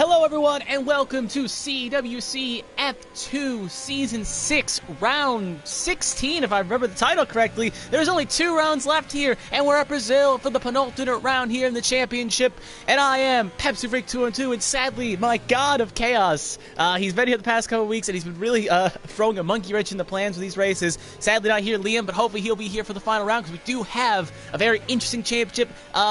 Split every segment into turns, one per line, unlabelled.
Hello everyone, and welcome to CWC F2 Season 6, Round 16, if I remember the title correctly. There's only 2 rounds left here, and we're at Brazil for the penultimate round here in the championship. And I am Pepsi Freak 212, and sadly, my god of chaos. He's been here the past couple weeks, and he's been really throwing a monkey wrench in the plans with these races. Sadly not here, Liam, but hopefully he'll be here for the final round, because we do have a very interesting championship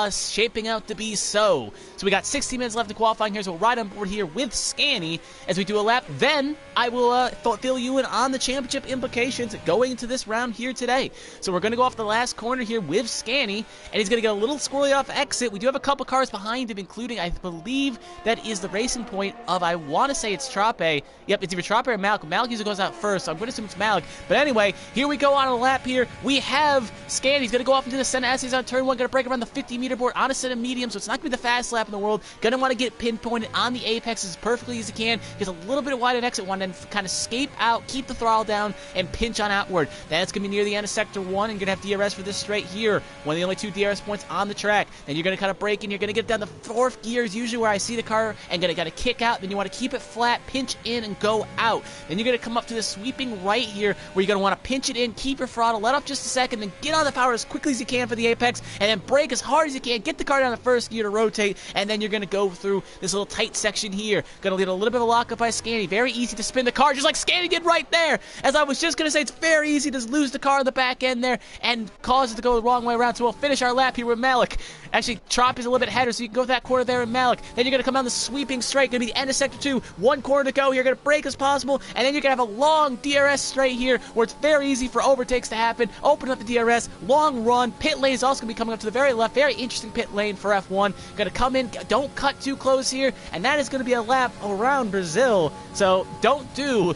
shaping out to be so. So we got 16 minutes left to qualifying here, so we'll ride on board here with Scanny as we do a lap. Then I will fill you in on the championship implications going into this round here today. So we're going to go off the last corner here with Scanny, and he's going to get a little squirrely off exit. We do have a couple cars behind him, including, I believe, that is the racing point of, I want to say it's Trape. Yep, it's either Trape or Malik. Malik usually goes out first, so I'm going to assume it's Malik. But anyway, here we go on a lap here. We have Scanny. He's going to go off into the center as he's on turn 1, going to break around the 50-meter board on a set of medium, so it's not going to be the fastest lap in the world. Going to want to get pinpointed on the apex as perfectly as he can. He has a little bit wide an exit one, then kind of escape out, keep the throttle down, and pinch on outward. Then it's going to be near the end of Sector 1, and you're going to have DRS for this straight here. One of the only 2 DRS points on the track. Then you're going to kind of brake in. You're going to get down the 4th gear is usually where I see the car, and going to kick out. Then you want to keep it flat, pinch in, and go out. Then you're going to come up to the sweeping right here, where you're going to want to pinch it in, keep your throttle, let off just a second, then get on the power as quickly as you can for the apex, and then brake as hard as you can, get the car down the 1st gear to rotate, and then you're going to go through this little tight section here. Going to lead a little bit of a lockup by Scanny. Very easy to spin the car, just like Scanny did right there. As I was just going to say, it's very easy to lose the car on the back end there and cause it to go the wrong way around. So we'll finish our lap here with Malik. Actually, Trop is a little bit ahead, so you can go to that corner there in Malik. Then you're going to come down the sweeping straight. Going to be the end of Sector 2. 1 corner to go. You're going to brake as possible, and then you're going to have a long DRS straight here where it's very easy for overtakes to happen. Open up the DRS. Long run. Pit lane is also going to be coming up to the very left. Very interesting pit lane for F1. Going to come in. Don't cut too close here, and that is going to be a lap around Brazil. So don't do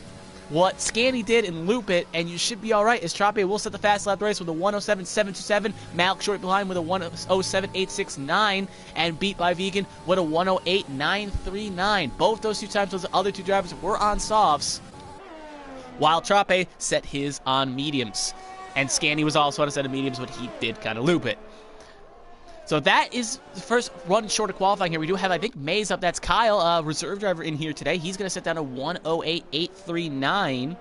what Scanny did and loop it, and you should be alright, as Trape will set the fast lap race with a 107.727, Malik short behind with a 107.869, and beat by Vegan with a 108.939. Both those 2 times, those other 2 drivers were on softs, while Trape set his on mediums. And Scanny was also on a set of mediums, but he did kind of loop it. So that is the first run short of qualifying here. We do have, I think, Maze up. That's Kyle, reserve driver in here today. He's going to set down a 108.839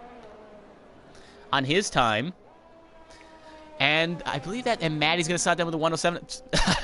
on his time. And I believe that, and Maddie's going to start down with a 107.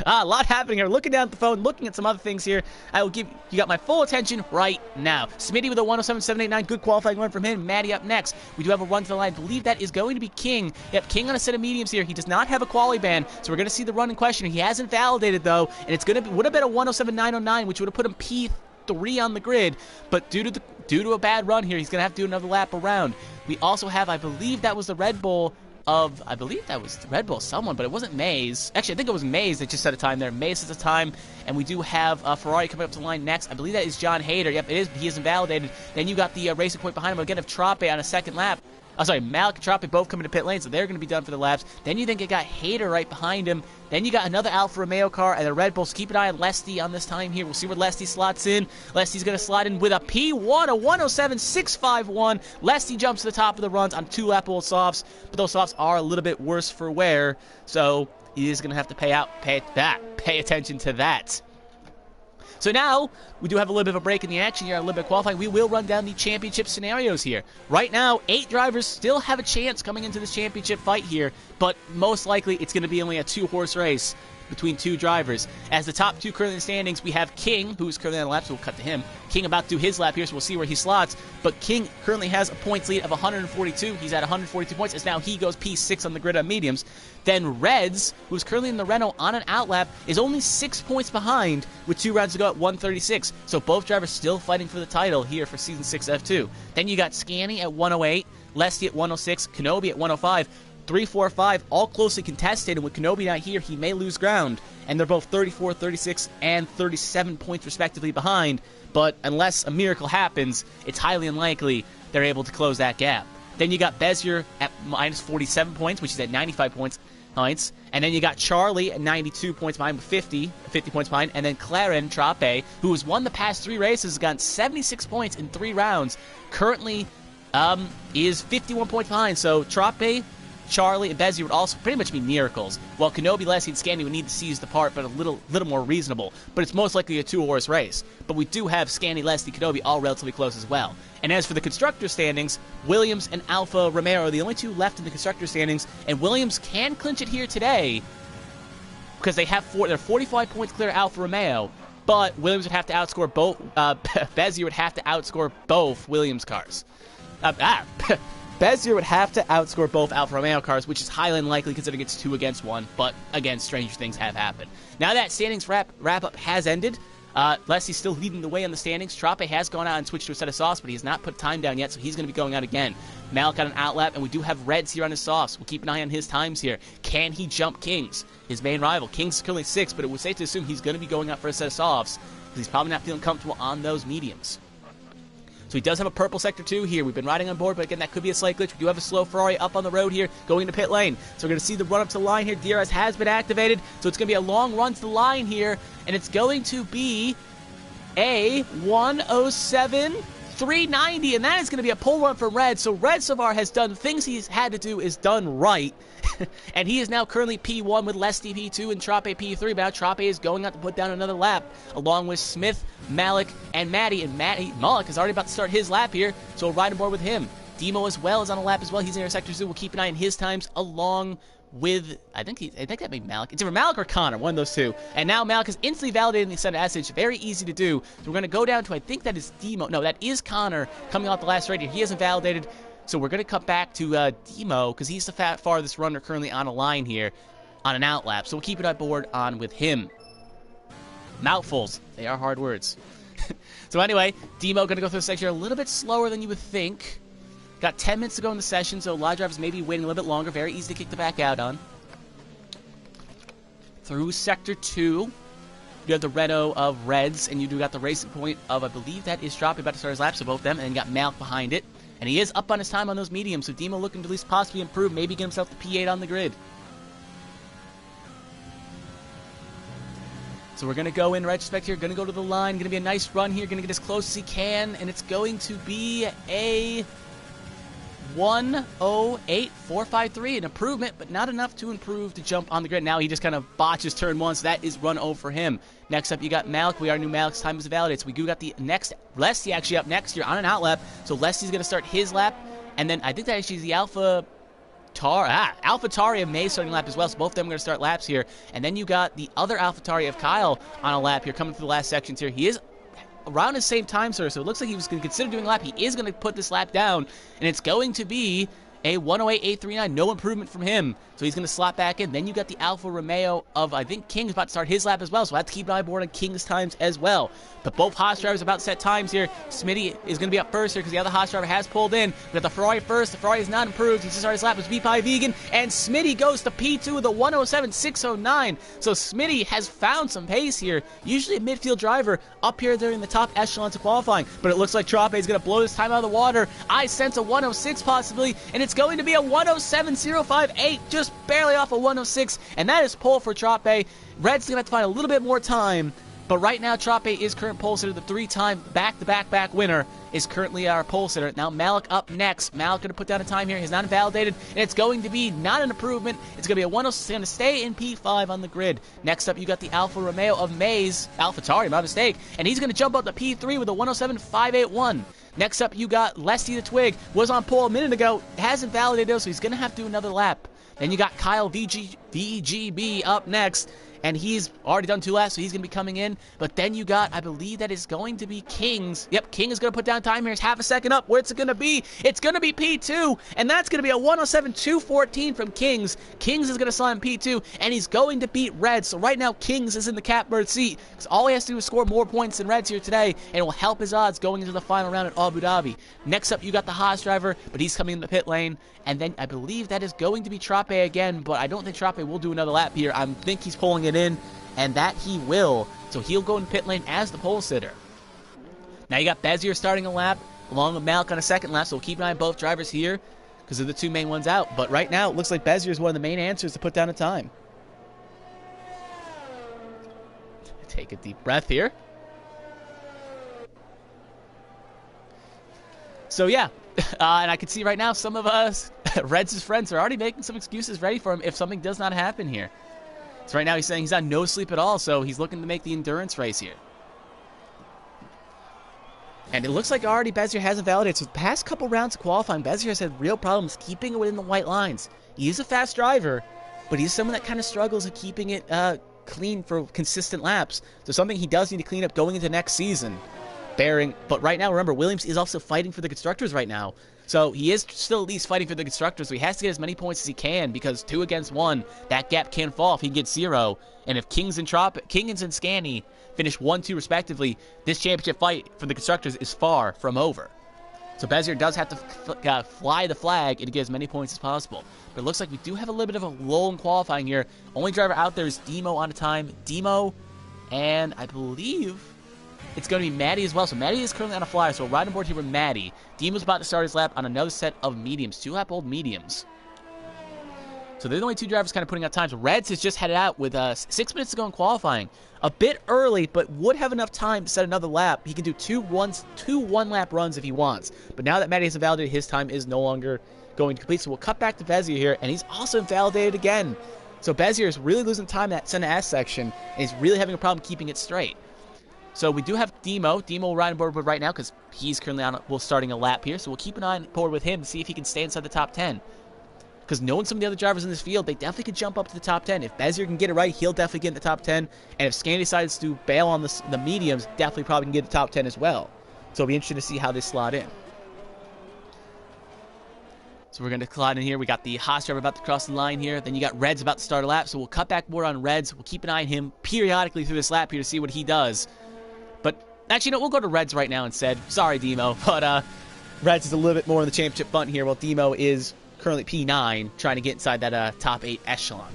A lot happening here. Looking down at the phone, looking at some other things here. I will give you got my full attention right now. Smitty with a 107.789. Good qualifying run from him. Maddie up next. We do have a run to the line. I believe that is going to be King. Yep, King on a set of mediums here. He does not have a quali ban, so we're going to see the run in question. He hasn't validated, though, and it's going to would have been a 107.909, which would have put him P3 on the grid, but due to a bad run here, he's going to have to do another lap around. We also have, I believe that was the Red Bull of, I believe that was the Red Bull someone, but it wasn't Maze. Actually, I think it was Maze that just set a time there. Maze sets a time, and we do have Ferrari coming up to the line next. I believe that is John Hader. Yep, it is. He isn't validated. Then you got the racing point behind him. Again, of Trape on a second lap. Oh, sorry, Malik and Trape both coming to pit lane, so they're going to be done for the laps. Then you think you got Hader right behind him. Then you got another Alfa Romeo car and the Red Bulls. Keep an eye on Lesty on this time here. We'll see where Lesty slots in. Lesty's going to slot in with a P1, a 107.651. Lesty jumps to the top of the runs on 2-lap-old softs, but those softs are a little bit worse for wear, so he is going to have to pay attention to that. So now, we do have a little bit of a break in the action here, a little bit of qualifying. We will run down the championship scenarios here. Right now, 8 drivers still have a chance coming into this championship fight here, but most likely it's going to be only a 2-horse race between 2 drivers. As the top 2 currently in the standings, we have King, who's currently on the lap, so we'll cut to him. King about to do his lap here, so we'll see where he slots. But King currently has a points lead of 142. He's at 142 points, as now he goes P6 on the grid on mediums. Then Reds, who's currently in the Renault on an outlap, is only 6 points behind with 2 rounds to go at 136. So both drivers still fighting for the title here for Season 6 F2. Then you got Scanny at 108, Lesty at 106, Kenobi at 105. 3, 4, 5, all closely contested, and with Kenobi not here, he may lose ground. And they're both 34, 36, and 37 points respectively behind, but unless a miracle happens, it's highly unlikely they're able to close that gap. Then you got Bezier at minus 47 points, which is at 95 points, and then you got Charlie at 92 points behind with 50 points behind, and then Claren Trape, who has won the past 3 races, has gotten 76 points in 3 rounds, currently is 51 points behind, so Trape Charlie and Bezier would also pretty much be miracles, while Kenobi, Leslie, and Scandy would need to seize the part, but a little more reasonable. But it's most likely a two-horse race. But we do have Scandy, Leslie, Kenobi all relatively close as well. And as for the constructor standings, Williams and Alfa Romeo are the only two left in the constructor standings, and Williams can clinch it here today because they're 45 points clear of Alfa Romeo, but Williams would have to outscore both, Bezier would have to outscore both Williams cars. Bezier would have to outscore both Alfa Romeo cars, which is highly unlikely considering it's 2 against 1, but again, stranger things have happened. Now that standings wrap-up has ended, Leslie's still leading the way on the standings. Trape has gone out and switched to a set of softs, but he has not put time down yet, so he's going to be going out again. Malik got an outlap, and we do have Reds here on his softs. We'll keep an eye on his times here. Can he jump Kings, his main rival? Kings is currently 6, but it was safe to assume he's going to be going out for a set of softs because he's probably not feeling comfortable on those mediums. So he does have a purple sector 2 here. We've been riding on board, but again, that could be a slight glitch. We do have a slow Ferrari up on the road here going into pit lane. So we're going to see the run up to the line here. DRS has been activated, so it's going to be a long run to the line here, and it's going to be a 107.390, and that is going to be a pole run from Red. So Red so far has done things he's had to do is done right. And he is now currently P1 with Lesty P2 and Trape P3. But now Trape is going out to put down another lap along with Smith, Malik, and Matty. And Malik is already about to start his lap here, so we'll ride aboard with him. Demo as well is on a lap as well. He's in our sector 2. We'll keep an eye on his times along with, I think that may be Malik. It's either Malik or Connor, one of those two. And now Malik is instantly validating the center message. Very easy to do. So we're going to go down to, I think that is Demo. No, that is Connor coming off the last raid here. He hasn't validated. So we're going to come back to Demo because he's the farthest runner currently on a line here on an outlap. So we'll keep it on board on with him. Mouthfuls. They are hard words. So anyway, Demo going to go through the section a little bit slower than you would think. Got 10 minutes to go in the session, so a lot of drivers may be waiting a little bit longer. Very easy to kick the back out on. Through Sector 2, you have the Renault of Reds, and you do got the racing point of, I believe that is Trape about to start his laps of both of them, and then you got Malik behind it. And he is up on his time on those mediums, so Demo looking to at least possibly improve, maybe get himself the P8 on the grid. So we're going to go in retrospect here, going to go to the line, going to be a nice run here, going to get as close as he can, and it's going to be a 108.453, an improvement, but not enough to improve to jump on the grid. Now he just kind of botches turn 1, so that is run 0 for him. Next up, you got Malik. We already knew Malik's time is validated, so we do got the next Lesty actually up next here on an outlap. So Lesty's going to start his lap, and then I think that actually is the Alpha Tauri of May starting lap as well, so both of them are going to start laps here. And then you got the other Alpha Tauri of Kyle on a lap here, coming through the last sections here. He is around his same time, sir, so it looks like he was going to consider doing a lap. He is going to put this lap down, and it's going to be a 108.839, no improvement from him. So he's going to slot back in. Then you got the Alfa Romeo of, I think, King's about to start his lap as well, so I have to keep an eye board on King's times as well. But both Haas drivers about to set times here. Smitty is going to be up first here because the other Haas driver has pulled in. We got the Ferrari first. The Ferrari is not improved. He's just started his lap with V5 Vegan, and Smitty goes to P2 with a 107.609. So Smitty has found some pace here. Usually a midfield driver up here there in the top echelons of qualifying, but it looks like Trape is going to blow this time out of the water. I sense a 106 possibly, and it's going to be a 107.058, just barely off a 106, and that is pole for Trape. Red's going to have to find a little bit more time, but right now Trape is current pole sitter. The 3-time back-to-back winner is currently our pole sitter. Now Malik up next. Malik going to put down a time here. He's not invalidated, and it's going to be not an improvement. It's going to be a 106, going to stay in P5 on the grid. Next up, you got the Alfa Romeo of Mays, Alpha Tauri, my mistake, and he's going to jump up to P3 with a 107.581. Next up, you got Lesty the Twig, was on pole a minute ago, hasn't validated though, so he's going to have to do another lap. Then you got Kyle VGB up next, and he's already done 2 laps, so he's going to be coming in. But then you got, I believe that is going to be Kings. Yep, King is going to put down time here. He's half a second up. Where's it going to be? It's going to be P2, and that's going to be a 107.214 from Kings. Kings is going to slide in P2, and he's going to beat Red. So right now, Kings is in the catbird seat, because all he has to do is score more points than Red's here today, and it will help his odds going into the final round at Abu Dhabi. Next up, you got the Haas driver, but he's coming in the pit lane. And then I believe that is going to be Trape again, but I don't think Trape will do another lap here. I think he's pulling it in, and that he will. So he'll go in pit lane as the pole sitter. Now you got Bezier starting a lap, along with Malik on a second lap, so we'll keep an eye on both drivers here, because they're the 2 main ones out. But right now, it looks like Bezier is one of the main answers to put down a time. Take a deep breath here. So yeah, and I can see right now some of us Reds' friends are already making some excuses ready for him if something does not happen here. So right now he's saying he's on no sleep at all, so he's looking to make the endurance race here. And it looks like already Bezier hasn't validated. So the past couple rounds of qualifying, Bezier has had real problems keeping it within the white lines. He is a fast driver, but he's someone that kind of struggles at keeping it clean for consistent laps. So something he does need to clean up going into next season. But right now, remember, Williams is also fighting for the Constructors right now. So he is still at least fighting for the Constructors, so he has to get as many points as he can, because 2 against 1, that gap can fall if he gets 0. And if Kings and Scanny finish 1-2 respectively, this championship fight for the Constructors is far from over. So Bezier does have to fly the flag and get as many points as possible. But it looks like we do have a little bit of a lull in qualifying here. Only driver out there is Demo on a time. Demo, and I believe it's going to be Maddie as well. So Maddie is currently on a flyer, so we'll ride on board here with Maddie. Demo's about to start his lap on another set of mediums, 2-lap-old mediums. So they're the only 2 drivers kind of putting out times. Reds has just headed out with 6 minutes to go in qualifying. A bit early, but would have enough time to set another lap. He can do 2 one-lap runs if he wants. But now that Maddie has invalidated, his time is no longer going to complete. So we'll cut back to Bezier here, and he's also invalidated again. So Bezier is really losing time in that center S section, and he's really having a problem keeping it straight. So we do have Demo. Demo will ride on board with right now because he's currently starting a lap here. So we'll keep an eye on board with him to see if he can stay inside the top 10. Because knowing some of the other drivers in this field, they definitely could jump up to the top 10. If Bezier can get it right, he'll definitely get in the top 10. And if Scan decides to bail on the mediums, definitely probably can get the top 10 as well. So it'll be interesting to see how they slot in. So we're going to collide in here. We got the Haas driver about to cross the line here. Then you got Reds about to start a lap. So we'll cut back more on Reds. We'll keep an eye on him periodically through this lap here to see what he does. But actually, no, we'll go to Reds right now instead. Sorry, Demo. But Reds is a little bit more in the championship front here, while Demo is currently P9, trying to get inside that top 8 echelon.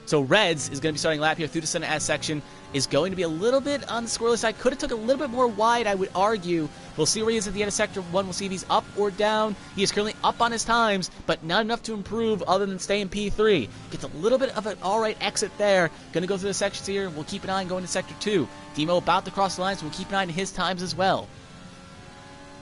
So Reds is going to be starting a lap here through the center S section. Is going to be a little bit on the squirrely side. Could have took a little bit more wide, I would argue. We'll see where he is at the end of Sector 1. We'll see if he's up or down. He is currently up on his times, but not enough to improve other than stay in P3. Gets a little bit of an alright exit there. Going to go through the sections here. We'll keep an eye on going to Sector 2. Demo about to cross the line, so we'll keep an eye on his times as well.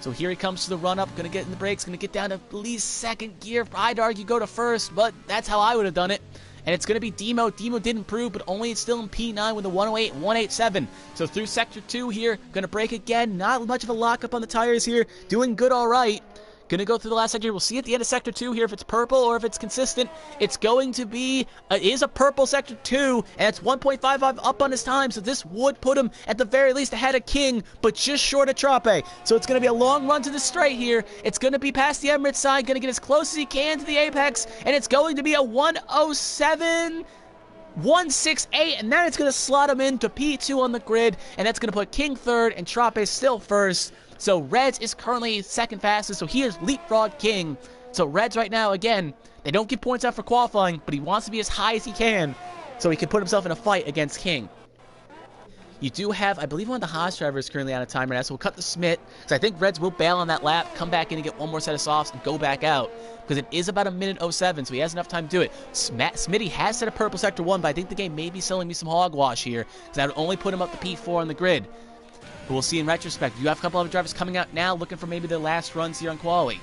So here he comes to the run-up. Going to get in the brakes. Going to get down to at least second gear. I'd argue go to first, but that's how I would have done it. And it's going to be Demo. Demo did improve, but only still in P9 with a 108 and 187. So through Sector 2 here, going to brake again. Not much of a lockup on the tires here. Doing good all right. Going to go through the last sector. We'll see at the end of Sector 2 here if it's purple or if it's consistent. It's going to be, it is a purple Sector 2, and it's 1.55 up on his time, so this would put him at the very least ahead of King, but just short of Trape. So it's going to be a long run to the straight here. It's going to be past the Emirates side, going to get as close as he can to the apex, and it's going to be a 107... 168, and then it's going to slot him into P2 on the grid, and that's going to put King third and Trape still first. So Reds is currently second fastest, so he is leapfrog King. So Reds right now, again, they don't get points out for qualifying, but he wants to be as high as he can so he can put himself in a fight against King. You do have, I believe, one of the Haas drivers currently on a time right now, so we'll cut the Smith, because I think Reds will bail on that lap, come back in and get one more set of softs, and go back out, because it is about a minute 07, so he has enough time to do it. Smitty has set a purple Sector 1, but I think the game may be selling me some hogwash here, because that would only put him up to P4 on the grid. But we'll see in retrospect. You have a couple other drivers coming out now, looking for maybe their last runs here on quali.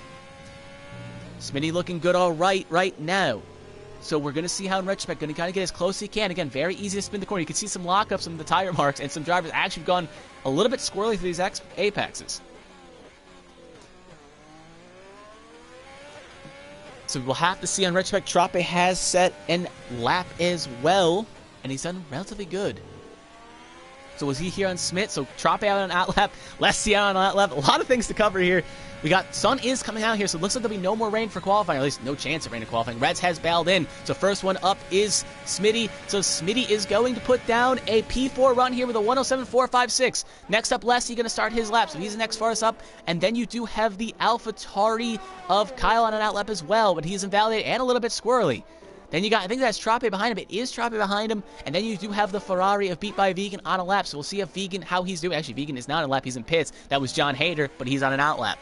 Smitty looking good all right now. So we're going to see how in retrospect, going to kind of get as close as he can. Again, very easy to spin the corner. You can see some lockups on the tire marks, and some drivers actually have gone a little bit squirrely through these apexes. So we'll have to see on retrospect. Trape has set a lap as well, and he's done relatively good. So was he here on Smith? So Trape out on outlap, Leslie out on outlap. A lot of things to cover here. We got sun is coming out here, so it looks like there'll be no more rain for qualifying, or at least no chance of rain in qualifying. Reds has bailed in, so first one up is Smitty. So Smitty is going to put down a P4 run here with a 107.456. Next up, Leslie going to start his lap, so he's the next farthest up. And then you do have the AlphaTauri of Kyle on an outlap as well, but he's invalidated and a little bit squirrely. Then you got, I think that's Trape behind him. It is Trape behind him. And then you do have the Ferrari of Beat by Vegan on a lap. So we'll see if Vegan, how he's doing. Actually, Vegan is not on a lap. He's in pits. That was John Hader, but he's on an outlap.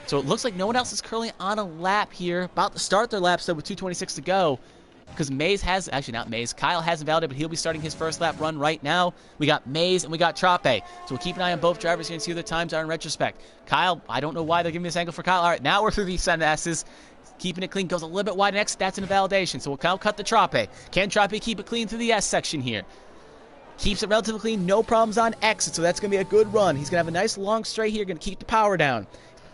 So it looks like no one else is currently on a lap here. About to start their lap still with 2:26 to go. Because Maze has, actually not Maze, Kyle hasn't validated, but he'll be starting his first lap run right now. We got Maze and we got Trape. So we'll keep an eye on both drivers here and see what their times are in retrospect. Kyle, I don't know why they're giving me this angle for Kyle. All right, now we're through these Sun S's. keeping it clean, goes a little bit wide next. That's an invalidation, so we'll cut the Trape. Can Trape keep it clean through the S section here? Keeps it relatively clean, no problems on exit, so that's going to be a good run. He's going to have a nice long straight here, going to keep the power down.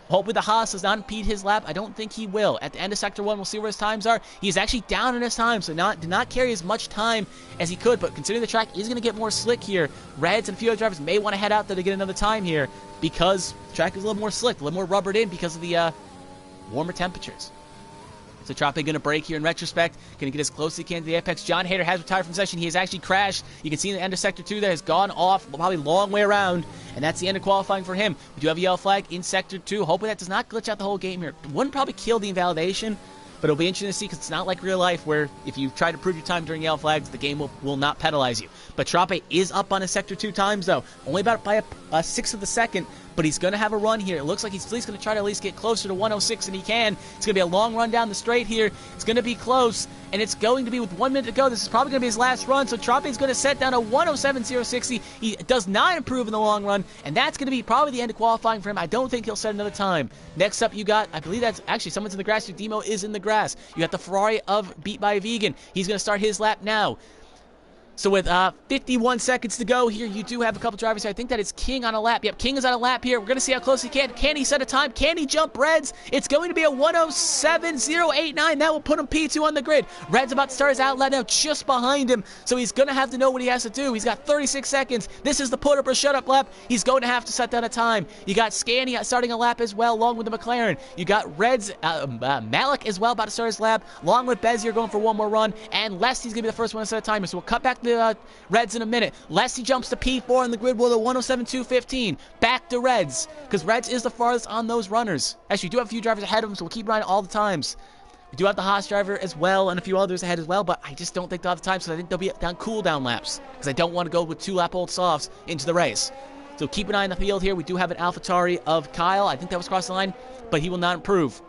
Hopefully the Haas does not impede his lap. I don't think he will. At the end of Sector 1, we'll see where his times are. He's actually down in his time, so did not carry as much time as he could, but considering the track is going to get more slick here, Reds and a few other drivers may want to head out there to get another time here because the track is a little more slick, a little more rubbered in because of the warmer temperatures. So Trape going to break here in retrospect. Going to get as close as he can to the apex. John Hader has retired from session. He has actually crashed. You can see in the end of Sector 2 that has gone off probably a long way around. And that's the end of qualifying for him. We do have a yellow flag in Sector 2. Hopefully that does not glitch out the whole game here. Wouldn't probably kill the invalidation, but it'll be interesting to see because it's not like real life where if you try to prove your time during yellow flags, the game will not penalize you. But Trape is up on his Sector 2 times though. Only about by a sixth of the second. But he's going to have a run here. It looks like he's at least going to try to at least get closer to 106 than he can. It's going to be a long run down the straight here. It's going to be close, and it's going to be with 1 minute to go. This is probably going to be his last run, so Trape is going to set down a 107.060. He does not improve in the long run, and that's going to be probably the end of qualifying for him. I don't think he'll set another time. Next up, you got, I believe that's actually someone's in the grass. Your Demo is in the grass. You got the Ferrari of Beat by Vegan. He's going to start his lap now. So with 51 seconds to go here, you do have a couple drivers here. I think that it's King on a lap. Yep, King is on a lap here. We're going to see how close he can. Can he set a time? Can he jump Reds? It's going to be a 107.089. That will put him P2 on the grid. Red's about to start his outlet now just behind him, so he's going to have to know what he has to do. He's got 36 seconds. This is the put up or shut up lap. He's going to have to set down a time. You got Scanny starting a lap as well, along with the McLaren. You got Reds, Malik as well about to start his lap, along with Bezier going for one more run, and Lesty's going to be the first one to set a timer. So we'll cut back the Reds in a minute. Lesty jumps to P4 on the grid with a 107.215. Back to Reds, because Reds is the farthest on those runners. Actually, we do have a few drivers ahead of him, so we'll keep running all the times. We do have the Haas driver as well, and a few others ahead as well, but I just don't think they'll have the time, so I think they'll be down cool-down laps, because I don't want to go with 2-lap-old softs into the race. So keep an eye on the field here. We do have an AlphaTauri of Kyle. I think that was across the line, but he will not improve.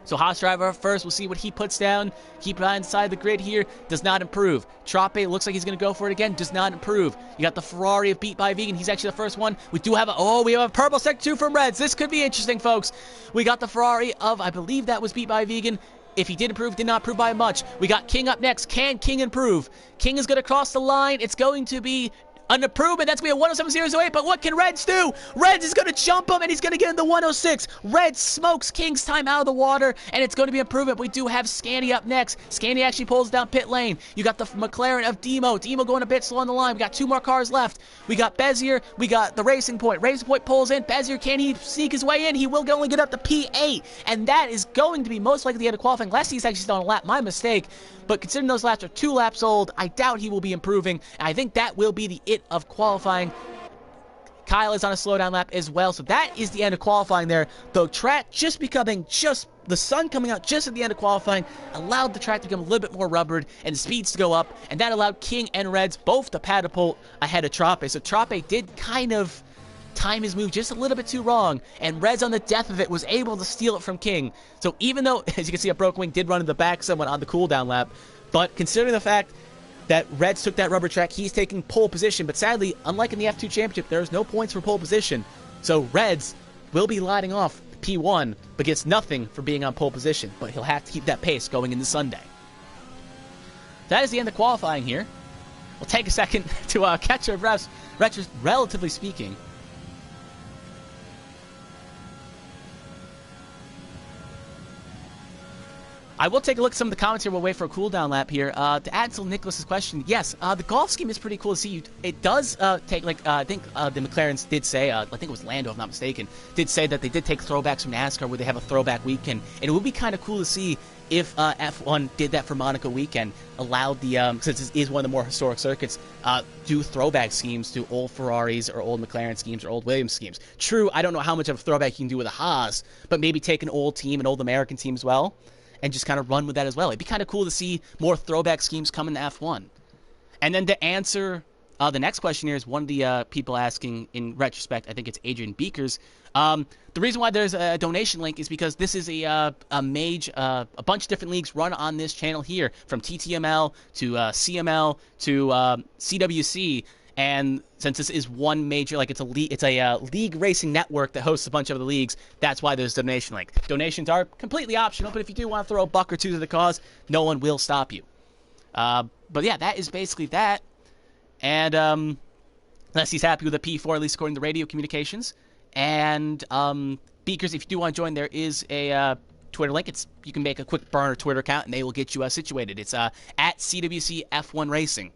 So Haas driver first, we'll see what he puts down. Keep an eye inside the grid here, does not improve. Trape looks like he's going to go for it again, does not improve. You got the Ferrari of Beat by Vegan, he's actually the first one. We do have we have a purple Sector 2 from Reds. This could be interesting, folks. We got the Ferrari of, I believe that was Beat by Vegan. If he did improve, did not improve by much. We got King up next. Can King improve? King is going to cross the line. It's going to be an improvement. That's going to be a 107.008, but what can Reds do? Reds is going to jump him, and he's going to get in the 106. Reds smokes King's time out of the water, and it's going to be improvement. We do have Scanny up next. Scanny actually pulls down pit lane. You got the McLaren of Demo. Demo going a bit slow on the line. We got 2 more cars left. We got Bezier. We got the Racing Point. Racing Point pulls in. Bezier, can he sneak his way in? He will only get up to P8, and that is going to be most likely the end of qualifying. Lesty's actually still on a lap. My mistake. But considering those laps are 2 laps old, I doubt he will be improving. And I think that will be the it of qualifying. Kyle is on a slowdown lap as well. So that is the end of qualifying there. The track the sun coming out just at the end of qualifying allowed the track to become a little bit more rubbered and the speeds to go up. And that allowed King and Reds both to catapult ahead of Trape. So Trape did kind of time his move just a little bit too wrong, and Reds on the death of it was able to steal it from King. So even though, as you can see, a broken wing did run in the back somewhat on the cooldown lap, but considering the fact that Reds took that rubber track, he's taking pole position. But sadly, unlike in the F2 Championship, there's no points for pole position. So Reds will be lighting off P1, but gets nothing for being on pole position. But he'll have to keep that pace going into Sunday. That is the end of qualifying here. We'll take a second to catch our breaths, relatively speaking. I will take a look at some of the comments here. We'll wait for a cooldown lap here. To add to Nicholas's question, yes, the golf scheme is pretty cool to see. It does take, like, I think the McLarens did say, I think it was Lando, if I'm not mistaken, did say that they did take throwbacks from NASCAR where they have a throwback weekend. And it would be kind of cool to see if F1 did that for Monaco weekend, allowed the, since this is one of the more historic circuits, do throwback schemes to old Ferraris or old McLaren schemes or old Williams schemes. True, I don't know how much of a throwback you can do with a Haas, but maybe take an old team, an old American team as well, and just kind of run with that as well. It'd be kind of cool to see more throwback schemes come into F1. And then to answer the next question here is one of the people asking in retrospect, I think it's Adrian Beekers. The reason why there's a donation link is because this is a bunch of different leagues run on this channel here, from TTML to CML to CWC. And since this is one major, like it's a league racing network that hosts a bunch of other leagues, that's why there's a donation link. Donations are completely optional, but if you do want to throw a buck or two to the cause, no one will stop you. But yeah, that is basically that. And unless he's happy with the P4, at least according to radio communications. And Beakers, if you do want to join, there is a Twitter link. You can make a quick burner Twitter account, and they will get you situated. It's at CWC F1 Racing.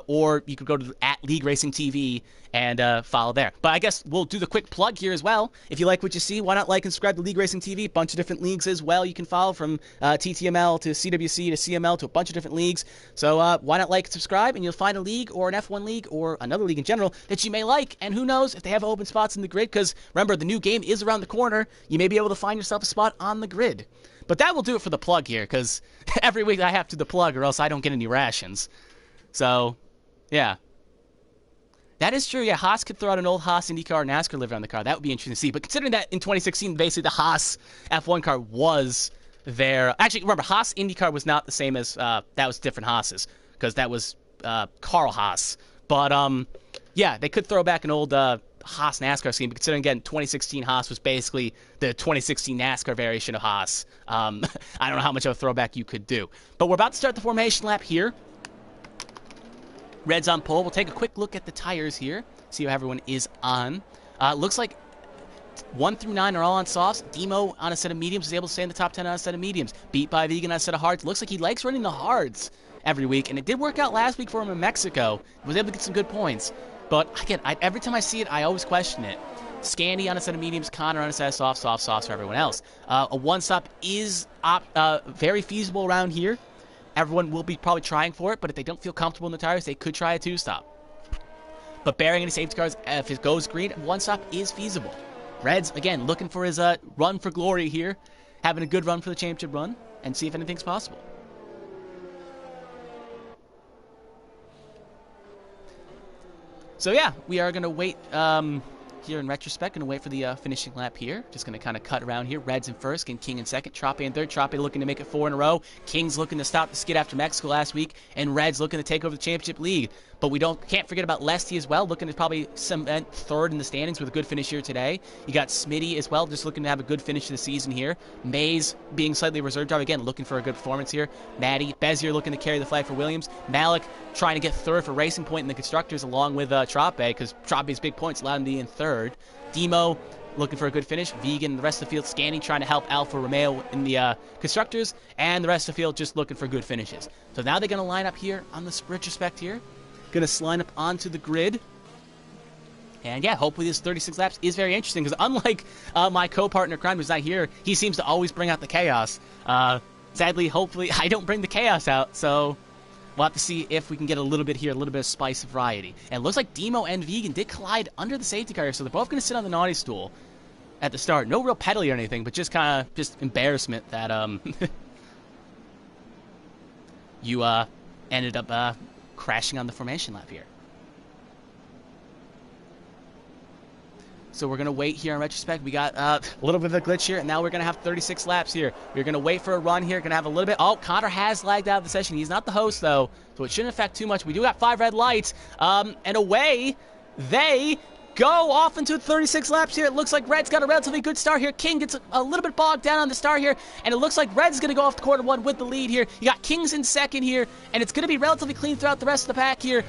Or you could go to at League Racing TV and follow there. But I guess we'll do the quick plug here as well. If you like what you see, why not like and subscribe to League Racing TV? A bunch of different leagues as well you can follow, from TTML to CWC to CML to a bunch of different leagues. So why not like and subscribe, and you'll find a league or an F1 league or another league in general that you may like. And who knows if they have open spots in the grid, because remember, the new game is around the corner. You may be able to find yourself a spot on the grid. But that will do it for the plug here, because every week I have to do the plug or else I don't get any rations. So, yeah. That is true. Yeah, Haas could throw out an old Haas IndyCar NASCAR livery on the car. That would be interesting to see. But considering that in 2016, basically the Haas F1 car was their... Actually, remember, Haas IndyCar was not the same as... that was different Haas's, because that was Carl Haas. But, yeah, they could throw back an old Haas NASCAR scheme. But considering, again, 2016 Haas was basically the 2016 NASCAR variation of Haas. I don't know how much of a throwback you could do. But we're about to start the formation lap here. Red's on pole. We'll take a quick look at the tires here, see how everyone is on. Looks like 1 through 9 are all on softs. Demo on a set of mediums is able to stay in the top 10 on a set of mediums. Beat by Vegan on a set of hards. Looks like he likes running the hards every week, and it did work out last week for him in Mexico. He was able to get some good points. But again, every time I see it, I always question it. Scandy on a set of mediums, Connor on a set of softs for everyone else. A one-stop is very feasible around here. Everyone will be probably trying for it, but if they don't feel comfortable in the tires, they could try a two-stop. But bearing any safety cars, if it goes green, one-stop is feasible. Reds, again, looking for his run for glory here, having a good run for the championship run, and see if anything's possible. So yeah, we are going to wait here in retrospect, going to wait for the finishing lap here. Just going to kind of cut around here. Reds in first, getting King in second, Troppe in third. Troppe looking to make it 4 in a row. King's looking to stop the skid after Mexico last week, and Reds looking to take over the championship lead. But we can't forget about Lesty as well, looking to probably cement third in the standings with a good finish here today. You got Smitty as well, just looking to have a good finish to the season here. Mays being slightly reserve drive, again, looking for a good performance here. Maddie, Bezier looking to carry the flag for Williams. Malik trying to get third for Racing Point in the constructors along with Troppe, because Troppe's big points allowed him to be in third. Demo looking for a good finish. Vegan, the rest of the field scanning, trying to help Alfa Romeo in the constructors, and the rest of the field just looking for good finishes. So now they're going to line up here on the retrospect here. Going to line up onto the grid. And yeah, hopefully this 36 laps is very interesting, because unlike my co-partner Crime, who's not here, he seems to always bring out the chaos. Sadly, hopefully, I don't bring the chaos out, so we'll have to see if we can get a little bit here, a little bit of spice of variety. And it looks like Demo and Vegan did collide under the safety car here, so they're both going to sit on the naughty stool at the start. No real penalty or anything, but just kind of just embarrassment that you ended up crashing on the formation lap here. So we're going to wait here in retrospect. We got a little bit of a glitch here, and now we're going to have 36 laps here. We're going to wait for a run here. Going to have a little bit. Oh, Connor has lagged out of the session. He's not the host, though, so it shouldn't affect too much. We do got 5 red lights, and away they go off into 36 laps here. It looks like Red's got a relatively good start here. King gets a little bit bogged down on the start here, and it looks like Red's going to go off to quarter 1 with the lead here. You got King's in second here, and it's going to be relatively clean throughout the rest of the pack here.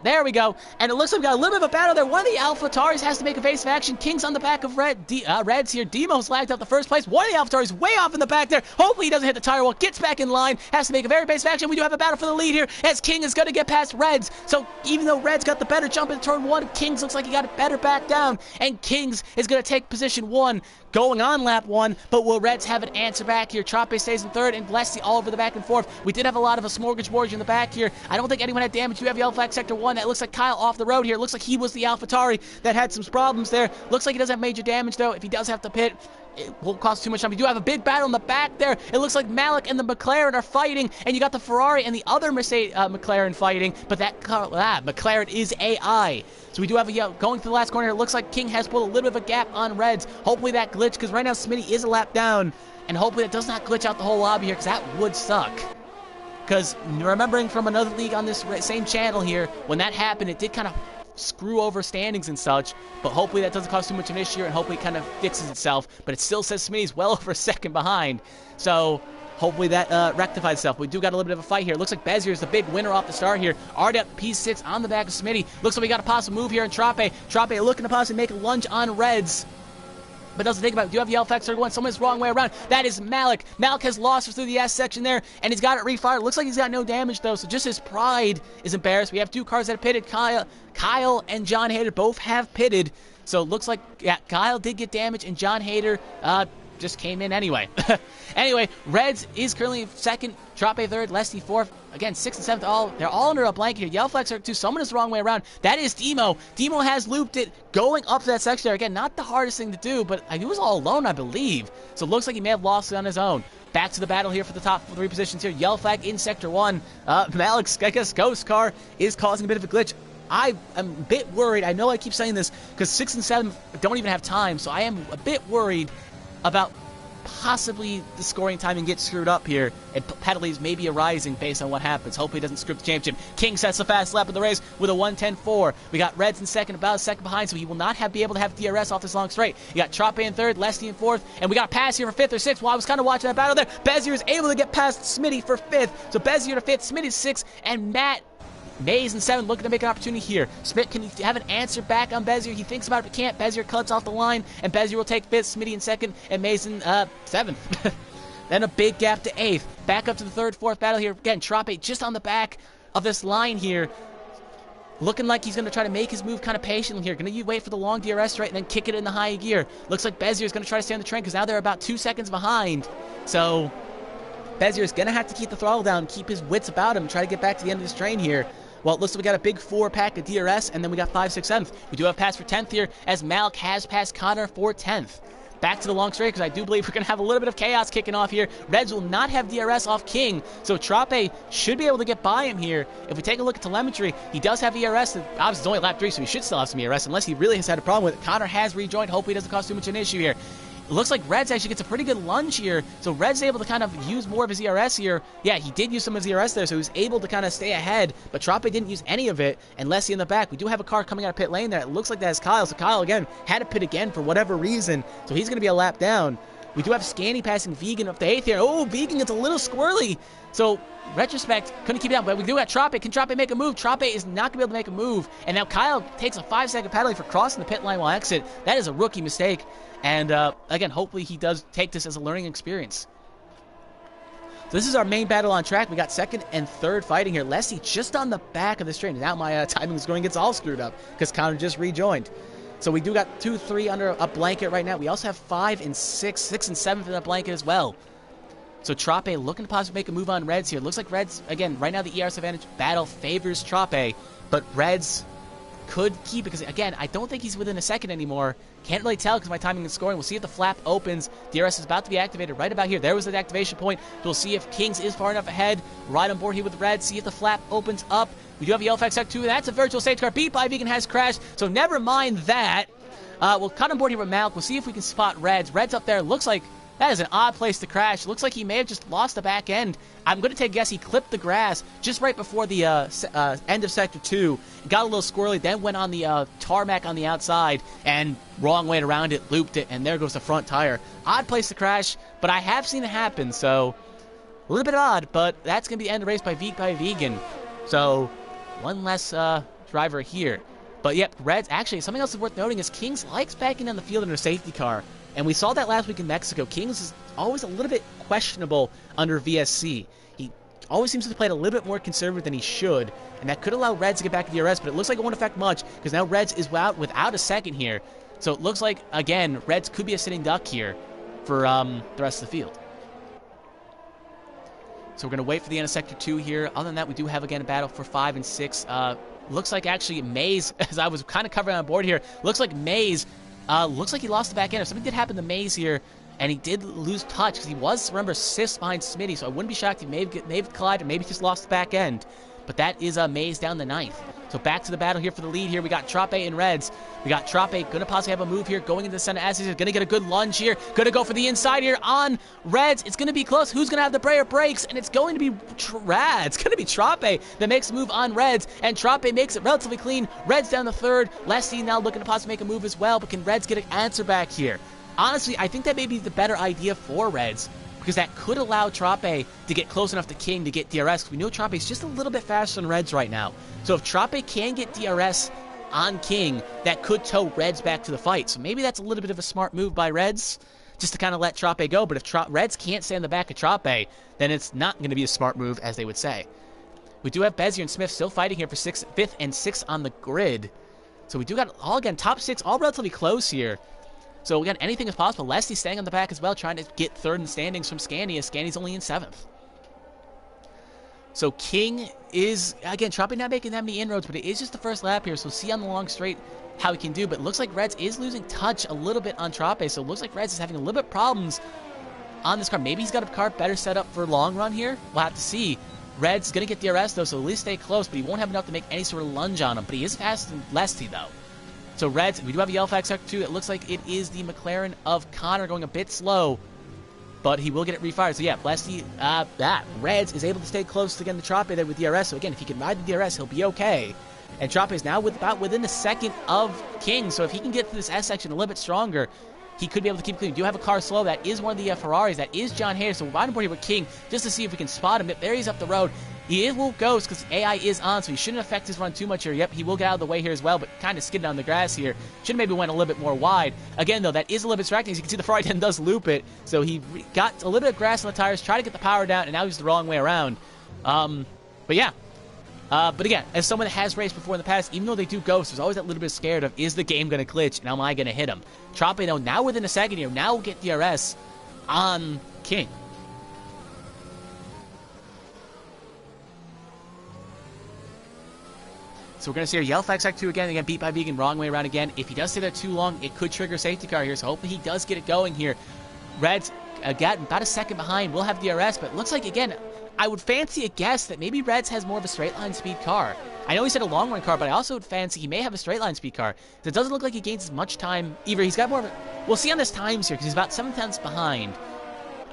There we go. And it looks like we got a little bit of a battle there. One of the AlphaTauris has to make evasive action. King's on the back of Reds here. Demo's lagged out the first place. One of the AlphaTauris way off in the back there. Hopefully he doesn't hit the tire wall. Gets back in line. Has to make a very evasive action. We do have a battle for the lead here, as King is going to get past Reds. So even though Reds got the better jump in turn 1, King's looks like he got it better back down. And King's is going to take position 1 going on lap 1. But will Reds have an answer back here? Troppe stays in third, and Blessy all over the back and forth. We did have a lot of a smorgasbord in the back here. I don't think anyone had damage. You have yellow flag sector 1. That looks like Kyle off the road here. Looks like he was the AlphaTauri that had some problems there. Looks like he doesn't have major damage, though. If he does have to pit, it won't cost too much time. We do have a big battle in the back there. It looks like Malik and the McLaren are fighting, and you got the Ferrari and the other Mercedes McLaren fighting, but that McLaren is AI. So we do have a going through the last corner here. It looks like King has pulled a little bit of a gap on Reds. Hopefully that glitch, because right now Smitty is a lap down, and hopefully that does not glitch out the whole lobby here, because that would suck. because remembering from another league on this same channel here, when that happened, it did kind of screw over standings and such, but hopefully that doesn't cause too much of an issue, and hopefully it kind of fixes itself. But it still says Smitty's well over a second behind, so hopefully that rectifies itself. We do got a little bit of a fight here. Looks like Bezier is the big winner off the start here. Already up P6 on the back of Smitty. Looks like we got a possible move here in Trape. Trape looking to possibly make a lunge on Reds, but doesn't think about it. We do have Yell Factor going. Someone's wrong way around. That is Malik. Malik has lost through the S section there, and he's got it refired. Looks like he's got no damage, though, so just his pride is embarrassed. We have 2 cars that have pitted. Kyle and John Hader both have pitted, so it looks like, yeah, Kyle did get damage, and John Hader just came in anyway. Anyway, Reds is currently second, Trape third, Lesty fourth. Again, 6th and 7th, they're all under a blanket here. Yell Flex are 2. Someone is the wrong way around. That is Demo. Demo has looped it, going up to that section there. Again, not the hardest thing to do, but he was all alone, I believe. So it looks like he may have lost it on his own. Back to the battle here for the top 3 positions here. Yell Flag in Sector 1. Malik's, I guess, Ghost Car is causing a bit of a glitch. I am a bit worried. I know I keep saying this because 6 and 7 don't even have time, so I am a bit worried about possibly the scoring timing gets screwed up here, and penalties may be arising based on what happens. Hopefully it doesn't screw up the championship. King sets the fast lap of the race with a 1:10.4. We got Reds in second, about a second behind, so he will not be able to have DRS off this long straight. You got Trape in third, Lesty in fourth, and we got a pass here for 5th or 6th. While I was kind of watching that battle there, Bezier is able to get past Smitty for 5th. So Bezier to 5th, Smitty 6th, and Matt Mays in 7th looking to make an opportunity here. Smith, can he have an answer back on Bezier? He thinks about it, but can't. Bezier cuts off the line, and Bezier will take 5th, Smitty in 2nd, and Mays in 7th. Then a big gap to 8th. Back up to the 3rd, 4th battle here. Again, Trape just on the back of this line here. Looking like he's going to try to make his move kind of patiently here. Going to wait for the long DRS straight and then kick it in the high gear. Looks like Bezier is going to try to stay on the train because now they're about 2 seconds behind. So Bezier is going to have to keep the throttle down, keep his wits about him, try to get back to the end of this train here. Well, it looks like we got a big 4-pack of DRS, and then we got 5, 6, 7th. We do have pass for 10th here, as Malik has passed Connor for 10th. Back to the long straight, because I do believe we're going to have a little bit of chaos kicking off here. Reds will not have DRS off King, so Trape should be able to get by him here. If we take a look at telemetry, he does have ERS. Obviously, it's only lap 3, so he should still have some ERS, unless he really has had a problem with it. Connor has rejoined. Hopefully it doesn't cause too much of an issue here. It looks like Reds actually gets a pretty good lunge here, so Reds able to kind of use more of his ERS here. Yeah, he did use some of his ERS there, so he was able to kind of stay ahead, but Trape didn't use any of it, and Leslie in the back. We do have a car coming out of pit lane there. It looks like that is Kyle, so Kyle, again, had to pit again for whatever reason, so he's going to be a lap down. We do have Scanny passing Vegan up to 8th here. Oh, Vegan gets a little squirrely, so retrospect, couldn't keep it down, but we do got Trape. Can Trape make a move? Trape is not going to be able to make a move, and now Kyle takes a 5-second penalty for crossing the pit line while exit. That is a rookie mistake. And, again, hopefully he does take this as a learning experience. So this is our main battle on track. We got 2nd and 3rd fighting here. Leslie just on the back of this train. Now my timing is going gets all screwed up because Connor just rejoined. So we do got 2, 3 under a blanket right now. We also have 5 and 6, 6 and 7 in that blanket as well. So Trape looking to possibly make a move on Reds here. Looks like Reds, again, right now the ERS advantage battle favors Trape, but Reds could keep it because, again, I don't think he's within a second anymore. Can't really tell because my timing is scoring. We'll see if the flap opens. DRS is about to be activated right about here. There was the activation point. We'll see if Kings is far enough ahead. Right on board here with Red. See if the flap opens up. We do have Yellow Fact 2. That's a virtual safety car. Beat by Vegan has crashed, so never mind that. We'll cut on board here with Malik. We'll see if we can spot Reds. Reds up there. Looks like that is an odd place to crash. Looks like he may have just lost the back end. I'm going to take a guess he clipped the grass just right before the end of Sector 2. Got a little squirrely, then went on the tarmac on the outside, and wrong way around it, looped it, and there goes the front tire. Odd place to crash, but I have seen it happen, so a little bit odd, but that's going to be the end of the race by Vegan. So one less driver here. But yep, Reds, actually, something else is worth noting is Kings likes backing down the field in a safety car. And we saw that last week in Mexico. Kings is always a little bit questionable under VSC. He always seems to play it a little bit more conservative than he should, and that could allow Reds to get back to DRS, but it looks like it won't affect much, because now Reds is without a second here. So it looks like, again, Reds could be a sitting duck here for the rest of the field. So we're going to wait for the end of Sector 2 here. Other than that, we do have, again, a battle for 5 and 6. Looks like, actually, Maze, as I was kind of covering on board here, looks like Maze... looks like he lost the back end. If something did happen to Maze here, and he did lose touch, because he was, remember, 6th behind Smitty, so I wouldn't be shocked if he may have collided, maybe just lost the back end. But that is Maze down the 9th. So back to the battle here for the lead here. We got Trape and Reds. We got Trape going to possibly have a move here, going into the center as he's going to get a good lunge here. Going to go for the inside here on Reds. It's going to be close. Who's going to have the brayer breaks? And it's going to be It's going to be Trape that makes a move on Reds. And Trape makes it relatively clean. Reds down the third. Leslie now looking to possibly make a move as well. But can Reds get an answer back here? Honestly, I think that may be the better idea for Reds, because that could allow Trape to get close enough to King to get DRS. We know Trape is just a little bit faster than Reds right now. So if Trape can get DRS on King, that could tow Reds back to the fight. So maybe that's a little bit of a smart move by Reds, just to kind of let Trape go. But if Reds can't stay on the back of Trape, then it's not going to be a smart move, as they would say. We do have Bezier and Smith still fighting here for 5th and 6th on the grid. So we do got, all again, top 6, all relatively close here. So again, anything is possible. Leslie's staying on the back as well, trying to get 3rd in standings from Scanny, as Scanny's only in 7th. So King is, again, Trape not making that many inroads, but it is just the first lap here, so we'll see on the long straight how he can do. But it looks like Reds is losing touch a little bit on Trape, so it looks like Reds is having a little bit of problems on this car. Maybe he's got a car better set up for long run here. We'll have to see. Red's going to get DRS, though, so at least stay close, but he won't have enough to make any sort of lunge on him. But he is faster than Leslie, though. So Reds, we do have a yellow flag sector 2. It looks like it is the McLaren of Connor going a bit slow, but he will get it refired. So yeah, Leslie, Reds is able to stay close to getting the Trape there with DRS. So again, if he can ride the DRS, he'll be okay. And Trape is now about within a second of King. So if he can get to this S section a little bit stronger, he could be able to keep clean. We do have a car slow. That is one of the Ferraris. That is John Hayes. So we're riding board here with King just to see if we can spot him. There he's up the road. He will ghost because AI is on, so he shouldn't affect his run too much here. Yep, he will get out of the way here as well, but kind of skidded on the grass here. Should have maybe went a little bit more wide. Again, though, that is a little bit distracting. As you can see, the Ferrari 10 does loop it, so he got a little bit of grass on the tires, tried to get the power down, and now he's the wrong way around. But yeah. But again, as someone that has raced before in the past, even though they do ghost, there's always that little bit scared of, is the game going to glitch, and am I going to hit him? Trape, though, now within a second here, now will get DRS on King. So we're going to see our yellow flag sector 2 again, beat by Vegan, wrong way around again. If he does stay there too long, it could trigger a safety car here, so hopefully he does get it going here. Reds got about a second behind, will have DRS, but it looks like, again, I would fancy a guess that maybe Reds has more of a straight line speed car. I know he said a long run car, but I also would fancy he may have a straight line speed car. It doesn't look like he gains as much time. Either he's got more of a... We'll see on this times here, because he's about 7/10 behind.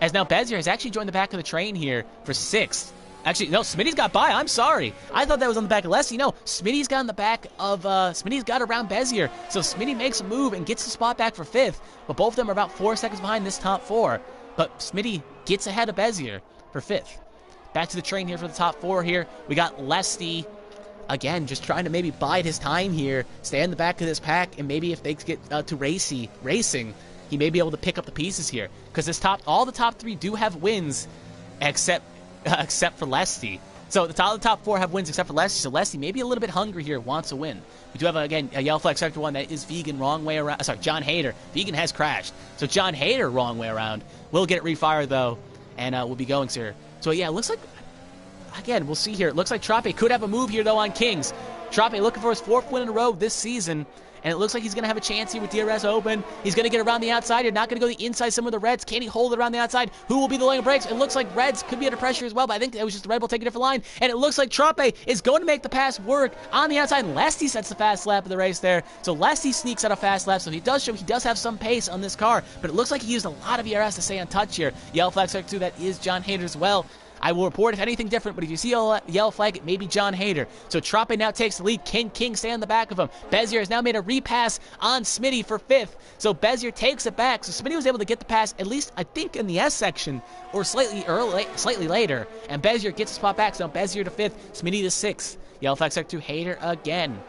As now Bezier has actually joined the back of the train here for 6th. Actually, no, Smitty's got by. I'm sorry. I thought that was on the back of Leslie. No, Smitty's got on the back of, Smitty's got around Bezier. So Smitty makes a move and gets the spot back for 5th. But both of them are about 4 seconds behind this top 4. But Smitty gets ahead of Bezier for 5th. Back to the train here for the top 4 here. We got Leslie, again, just trying to maybe bide his time here. Stay in the back of this pack, and maybe if they get to racing, he may be able to pick up the pieces here. Because all the top 3 do have wins, except for Leslie. So the top 4 have wins except for Leslie. So Leslie may be a little bit hungry here, wants a win. We do have, again, a yellow flag sector 1 that is Vegan, wrong way around. Sorry, John Hader. Vegan has crashed. So John Hader, wrong way around. Will get it refired, though, and we'll be going here. So yeah, it looks like, again, we'll see here. It looks like Trape could have a move here, though, on Kings. Trape looking for his 4th win in a row this season. And it looks like he's going to have a chance here with DRS open. He's going to get around the outside. You're not going to go the inside some of the Reds. Can he hold it around the outside? Who will be the lane brakes? It looks like Reds could be under pressure as well, but I think it was just the Red Bull taking a different line. And it looks like Trape is going to make the pass work on the outside. Leslie sets the fast lap of the race there. So Leslie sneaks out a fast lap, so he does show he does have some pace on this car. But it looks like he used a lot of ERS to stay on touch here. Yellow flag sector 2, that is John Hader as well. I will report if anything different, but if you see a yellow flag, it may be John Hader. So Trape now takes the lead. King stay on the back of him. Bezier has now made a repass on Smitty for 5th. So Bezier takes it back. So Smitty was able to get the pass, at least, I think, in the S section, or slightly later. And Bezier gets the spot back. So Bezier to 5th, Smitty to 6th. Yellow flag sector 2, Hader again.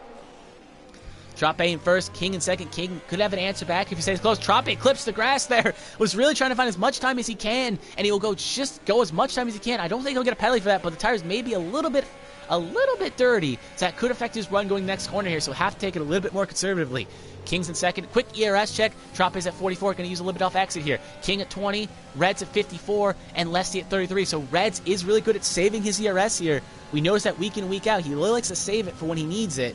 Trape in 1st, King in 2nd. King could have an answer back if he stays close. Trape clips the grass there. Was really trying to find as much time as he can, and he will go as much time as he can. I don't think he'll get a penalty for that, but the tires may be a little bit dirty, so that could affect his run going next corner here, so have to take it a little bit more conservatively. King's in 2nd. Quick ERS check. Trape's at 44. Going to use a little bit off exit here. King at 20. Reds at 54. And Leslie at 33. So Reds is really good at saving his ERS here. We notice that week in, week out. He really likes to save it for when he needs it.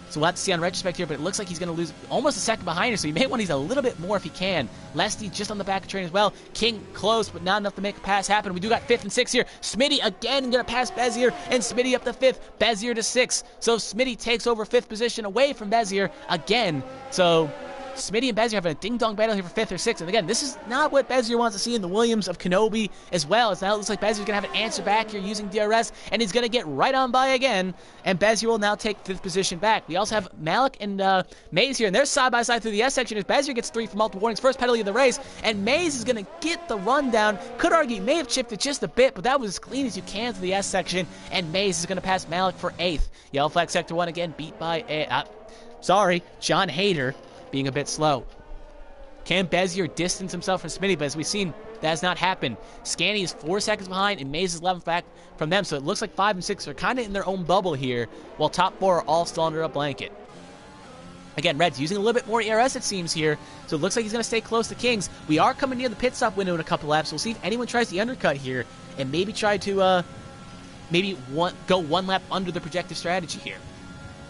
So we'll have to see on retrospect here, but it looks like he's going to lose almost a second behind her, so he may want to use a little bit more if he can. Lesty just on the back of train as well. King close, but not enough to make a pass happen. We do got 5th and 6th here. Smitty again going to pass Bezier, and Smitty up to 5th. Bezier to 6th. So Smitty takes over 5th position away from Bezier again. So Smitty and Bezier having a ding-dong battle here for 5th or 6th. And again, this is not what Bezier wants to see in the Williams of Kenobi as well. It's now it looks like Bezier's going to have an answer back here using DRS, and he's going to get right on by again. And Bezier will now take 5th position back. We also have Malik and Maze here, and they're side-by-side through the S section as Bezier gets 3 for multiple warnings. First penalty of the race, and Maze is going to get the rundown. Could argue he may have chipped it just a bit, but that was as clean as you can through the S section, and Maze is going to pass Malik for 8th. Yellow flag sector 1 again, beat by John Hader being a bit slow. Can Bezier distance himself from Smitty? But as we've seen, that has not happened. Scanny is 4 seconds behind, and Maze is 11 back from them. So it looks like 5 and 6 are kind of in their own bubble here, while top 4 are all still under a blanket. Again, Red's using a little bit more ERS, it seems, here. So it looks like he's going to stay close to Kings. We are coming near the pit stop window in a couple laps. We'll see if anyone tries the undercut here and maybe try to go 1 lap under the projected strategy here.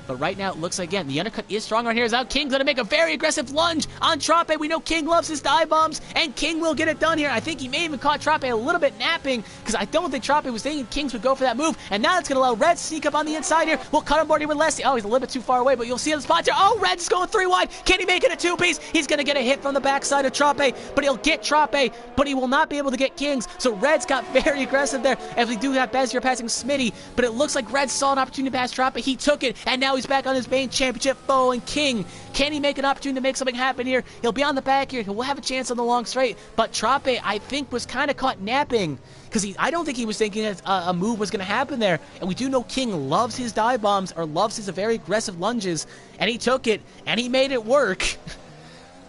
But right now, it looks like, again, the undercut is strong right here. Is out. King's going to make a very aggressive lunge on Trape. We know King loves his dive bombs, and King will get it done here. I think he may even caught Trape a little bit napping, because I don't think Trape was thinking Kings would go for that move. And now it's going to allow Red to sneak up on the inside here. We'll cut him board here with Leslie. Oh, he's a little bit too far away, but you'll see on the spot here. Oh, Red's going 3 wide. Can he make it a 2-piece? He's going to get a hit from the backside of Trape, but he'll get Trape, but he will not be able to get Kings. So Red's got very aggressive there, as we do have Bezier passing Smitty, but it looks like Red saw an opportunity to pass Trape. He took it, and now he's back on his main championship foe, and King. Can he make an opportunity to make something happen here? He'll be on the back here. He'll have a chance on the long straight, but Trape, I think, was kind of caught napping, because I don't think he was thinking that a move was going to happen there. And we do know King loves his dive bombs, or loves his very aggressive lunges, and he took it, and he made it work.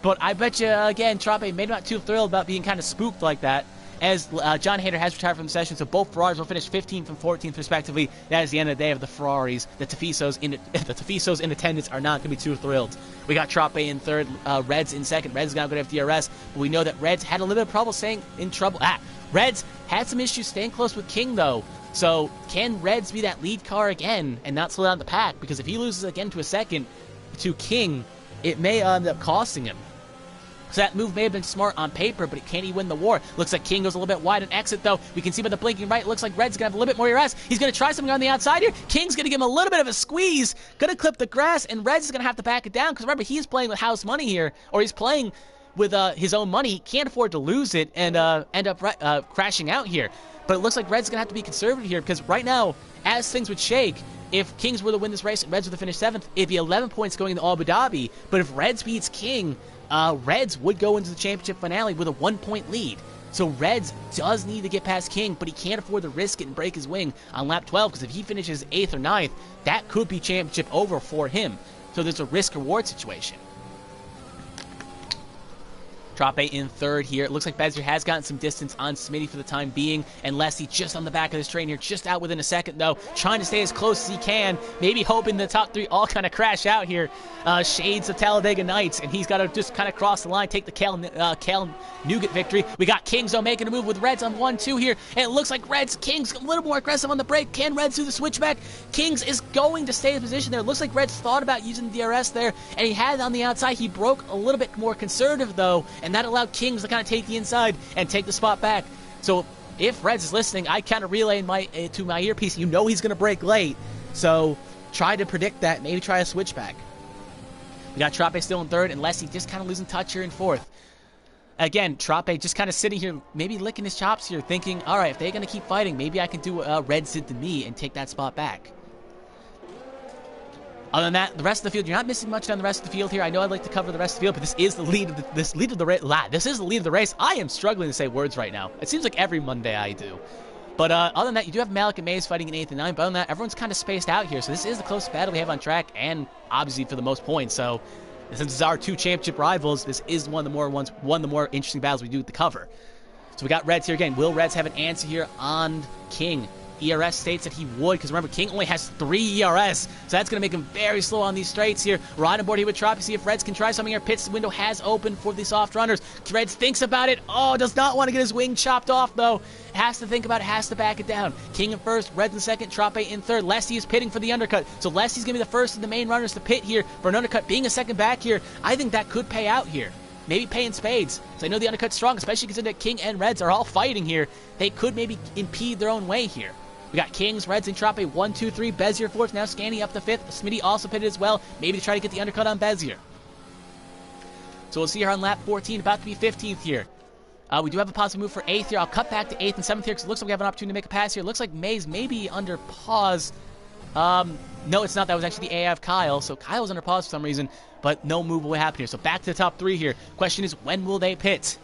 But I bet you, again, Trape maybe not too thrilled about being kind of spooked like that, as John Hader has retired from the session, so both Ferraris will finish 15th and 14th respectively. That is the end of the day of the Ferraris. The Tafisos in attendance are not going to be too thrilled. We got Trape in 3rd, Reds in 2nd. Reds is now going to have DRS, but we know that Reds had a little bit of trouble staying in trouble. Reds had some issues staying close with King, though. So can Reds be that lead car again and not slow down the pack? Because if he loses again to a second to King, it may end up costing him. So that move may have been smart on paper, but can he win the war? Looks like King goes a little bit wide on exit, though. We can see by the blinking right, looks like Red's going to have a little bit more ERS. He's going to try something on the outside here. King's going to give him a little bit of a squeeze. Going to clip the grass, and Red's is going to have to back it down, because remember, he's playing with house money here, or he's playing with his own money. He can't afford to lose it and end up crashing out here. But it looks like Red's going to have to be conservative here, because right now, as things would shake, if Kings were to win this race and Reds were to finish 7th, it'd be 11 points going into Abu Dhabi. But if Reds beats King, Reds would go into the championship finale with a 1-point lead. So Reds does need to get past King, but he can't afford to risk it and break his wing on lap 12, because if he finishes 8th or 9th, that could be championship over for him. So there's a risk-reward situation. Trape in 3rd here. It looks like Bezier has gotten some distance on Smitty for the time being, and Leslie just on the back of this train here, just out within a second, though, trying to stay as close as he can, maybe hoping the top 3 all kind of crash out here. Shades of Talladega Nights, and he's got to just kind of cross the line, take the Cal Nougat victory. We got Kings, though, making a move with Reds on 1-2 here, and it looks like Kings a little more aggressive on the break. Can Reds do the switchback? Kings is going to stay in position there. It looks like Reds thought about using the DRS there, and he had it on the outside. He broke a little bit more conservative, though, and that allowed Kings to kind of take the inside and take the spot back. So if Reds is listening, I kind of relay to my earpiece, you know he's going to break late, so try to predict that, maybe try a switchback. We got Trape still in 3rd, and Leslie just kind of losing touch here in 4th. Again, Trape just kind of sitting here, maybe licking his chops here, thinking, all right, if they're going to keep fighting, maybe I can do what Reds did to me and take that spot back. Other than that, the rest of the field, you're not missing much on the rest of the field here. I know I'd like to cover the rest of the field, but this is the lead of the race. I am struggling to say words right now. It seems like every Monday I do. But other than that, you do have Malik and Maze fighting in 8th and 9th. But other than that, everyone's kind of spaced out here. So this is the closest battle we have on track, and obviously for the most points. So since this is our 2 championship rivals, this is one of the more interesting battles we do to cover. So we got Reds here again. Will Reds have an answer here on King? ERS states that he would, because remember, King only has 3 ERS, so that's going to make him very slow on these straights here. Right on board here with Troppy, see if Reds can try something here. Pits window has opened for the soft runners. Reds thinks about it. Oh, does not want to get his wing chopped off, though. Has to think about it, has to back it down. King in first, Reds in second, Troppe in third. Lesty is pitting for the undercut, so Lesty's going to be the first of the main runners to pit here for an undercut. Being a second back here, I think that could pay out here. Maybe pay in spades. So I know the undercut's strong, especially considering that King and Reds are all fighting here. They could maybe impede their own way here. We got Kings, Reds, and Troppe 1, 2, 3. Bezier fourth, now Scanny up the fifth. Smitty also pitted as well, maybe to try to get the undercut on Bezier. So we'll see here on lap 14, about to be 15th here. We do have a possible move for 8th here. I'll cut back to 8th and 7th here because it looks like we have an opportunity to make a pass here. It looks like Maze may be under pause. No, it's not. That was actually the AI of Kyle. So Kyle was under pause for some reason, but no move will happen here. So back to the top 3 here. Question is, when will they pit?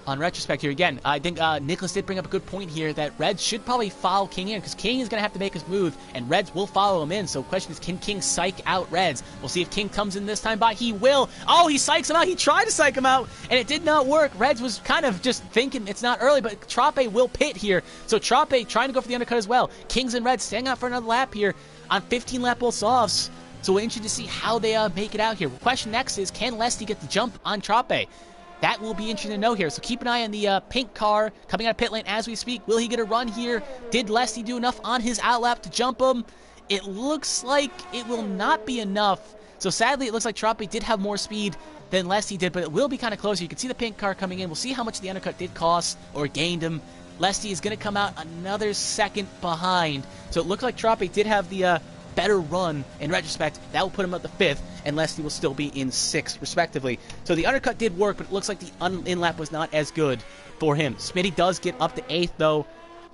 On retrospect here again, I think Nicholas did bring up a good point here that Reds should probably follow King in because King is going to have to make his move and Reds will follow him in. So the question is, can King psych out Reds? We'll see if King comes in this time by. He will. Oh, he psychs him out. He tried to psych him out and it did not work. Reds was kind of just thinking it's not early, but Troppe will pit here. So Troppe trying to go for the undercut as well. Kings and Reds staying out for another lap here on 15 lap both softs. So we're interested to see how they make it out here. The question next is, can Lesty get the jump on Troppe? That will be interesting to know here. So keep an eye on the pink car coming out of pit lane as we speak. Will he get a run here? Did Lesty do enough on his outlap to jump him? It looks like it will not be enough. So sadly, it looks like Troppe did have more speed than Lesty did, but it will be kind of close. You can see the pink car coming in. We'll see how much the undercut did cost or gained him. Lesty is going to come out another second behind. So it looks like Troppe did have the better run in retrospect. That will put him at the 5th, and Lesty will still be in 6th, respectively. So the undercut did work, but it looks like the in-lap was not as good for him. Smitty does get up to 8th, though,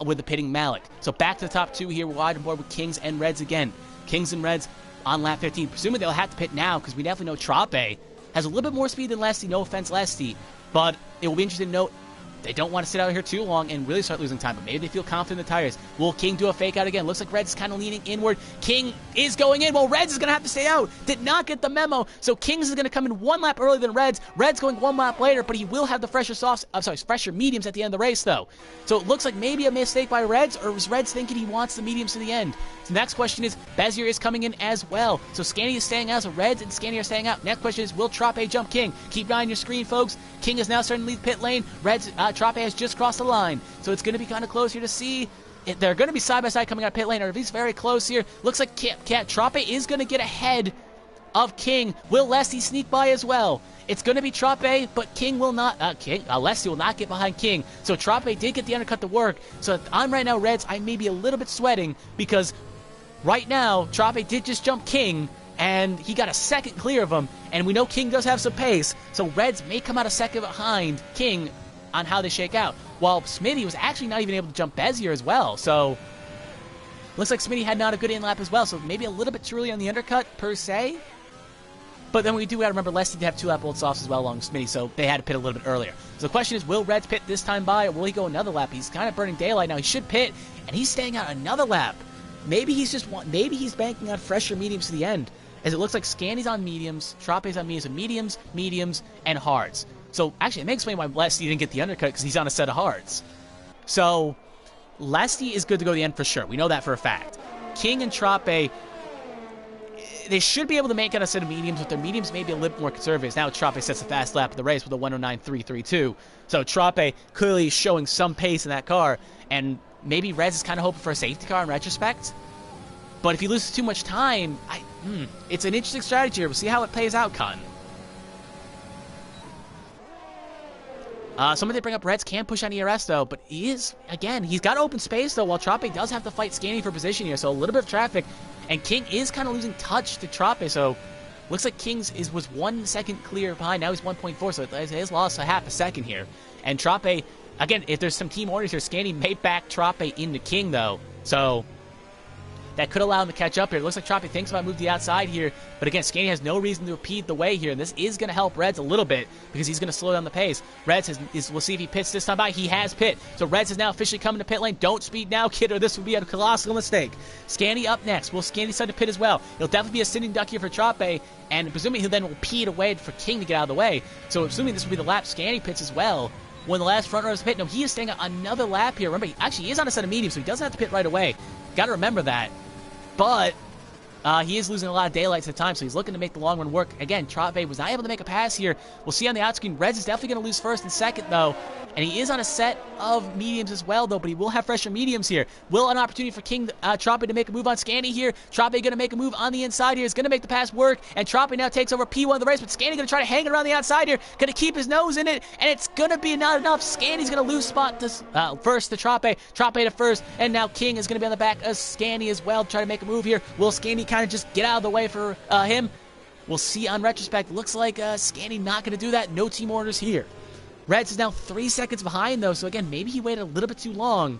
with the pitting Malik. So back to the top 2 here, wide on board with Kings and Reds again. Kings and Reds on lap 15. Presumably they'll have to pit now, because we definitely know Troppe has a little bit more speed than Lesty. No offense, Lesty. But it will be interesting to note, they don't want to sit out here too long and really start losing time, but maybe they feel confident in the tires. Will King do a fake out again? Looks like Reds is kind of leaning inward. King is going in. Well, Reds is going to have to stay out. Did not get the memo. So Kings is going to come in 1 lap earlier than Reds. Reds going 1 lap later, but he will have the fresher mediums at the end of the race, though. So it looks like maybe a mistake by Reds, or was Reds thinking he wants the mediums to the end? So next question is, Bezier is coming in as well. So Scanny is staying out, so Reds and Scanny are staying out. Next question is, will Troppe jump King? Keep an eye on your screen, folks. King is now starting to leave pit lane. Reds, Troppe has just crossed the line. So it's going to be kind of close here to see. They're going to be side by side coming out of pit lane, or at least very close here. Looks like Troppe is going to get ahead of King. Will Lesty sneak by as well? It's going to be Troppe, but King will not. Lesty will not get behind King. So Troppe did get the undercut to work. So I'm right now, Reds, I may be a little bit sweating because right now Troppe did just jump King, and he got a second clear of him, and we know King does have some pace, so Reds may come out a second behind King on how they shake out, while Smitty was actually not even able to jump Bezier as well. So looks like Smitty had not a good in-lap as well, so maybe a little bit too early on the undercut per se. But then we do got to remember Lesty did have 2 lap old softs as well along with Smitty, so they had to pit a little bit earlier. So the question is, will Reds pit this time by, or will he go another lap? He's kind of burning daylight now. He should pit, and he's staying out another lap. Maybe he's banking on fresher mediums to the end, as it looks like Scanny's on mediums, Troppe's on mediums, mediums, and hards. So actually, it may explain why Lesty didn't get the undercut, because he's on a set of hards. So Lesty is good to go to the end for sure. We know that for a fact. King and Troppe, they should be able to make out a set of mediums, but their mediums may be a little bit more conservative. Now Troppe sets the fast lap of the race with a 109.332. So Troppe clearly showing some pace in that car, and maybe Reds is kind of hoping for a safety car in retrospect. But if he loses too much time, it's an interesting strategy here. We'll see how it plays out, Con. Somebody bring up Reds can push on ERS, though, but he's got open space, though, while Troppe does have to fight Scanny for position here, so a little bit of traffic, and King is kind of losing touch to Troppe, so looks like King's was 1 second clear behind. Now he's 1.4, so he has lost a half a second here. And Troppe, again, if there's some team orders here, Scanny may back Troppe into King, though, so that could allow him to catch up here. It looks like Troppe thinks about moving to the outside here, but again, Scanny has no reason to impede the way here, and this is going to help Reds a little bit because he's going to slow down the pace. Reds we'll see if he pits this time by. He has pit, so Reds is now officially coming to pit lane. Don't speed now, kid, or this would be a colossal mistake. Scanny up next. Will Scanny decide to pit as well? It'll definitely be a sitting duck here for Troppe, and presuming he'll then repeat away for King to get out of the way. So assuming this will be the lap Scanny pits as well. When the last front runner's pit, no, he is staying another lap here. Remember, he is on a set of mediums, so he doesn't have to pit right away. Got to remember that. But he is losing a lot of daylight at the time, so he's looking to make the long run work. Again, Troppe was not able to make a pass here. We'll see on the outscreen. Reds is definitely going to lose first and second, though. And he is on a set of mediums as well, though, but he will have fresher mediums here. Will an opportunity for King Troppe to make a move on Scanny here. Troppe going to make a move on the inside here. Is going to make the pass work, and Troppe now takes over P1 of the race, but Scanny going to try to hang it around the outside here. Going to keep his nose in it, and it's going to be not enough. Scanny's going to lose spot to, first to Troppe. Troppe to first, and now King is going to be on the back of Scanny as well, try to make a move here. Will Scanny kind of just get out of the way for him? We'll see on retrospect. Looks like Scanny not going to do that. No team orders here. Reds is now 3 seconds behind, though, so again, maybe he waited a little bit too long.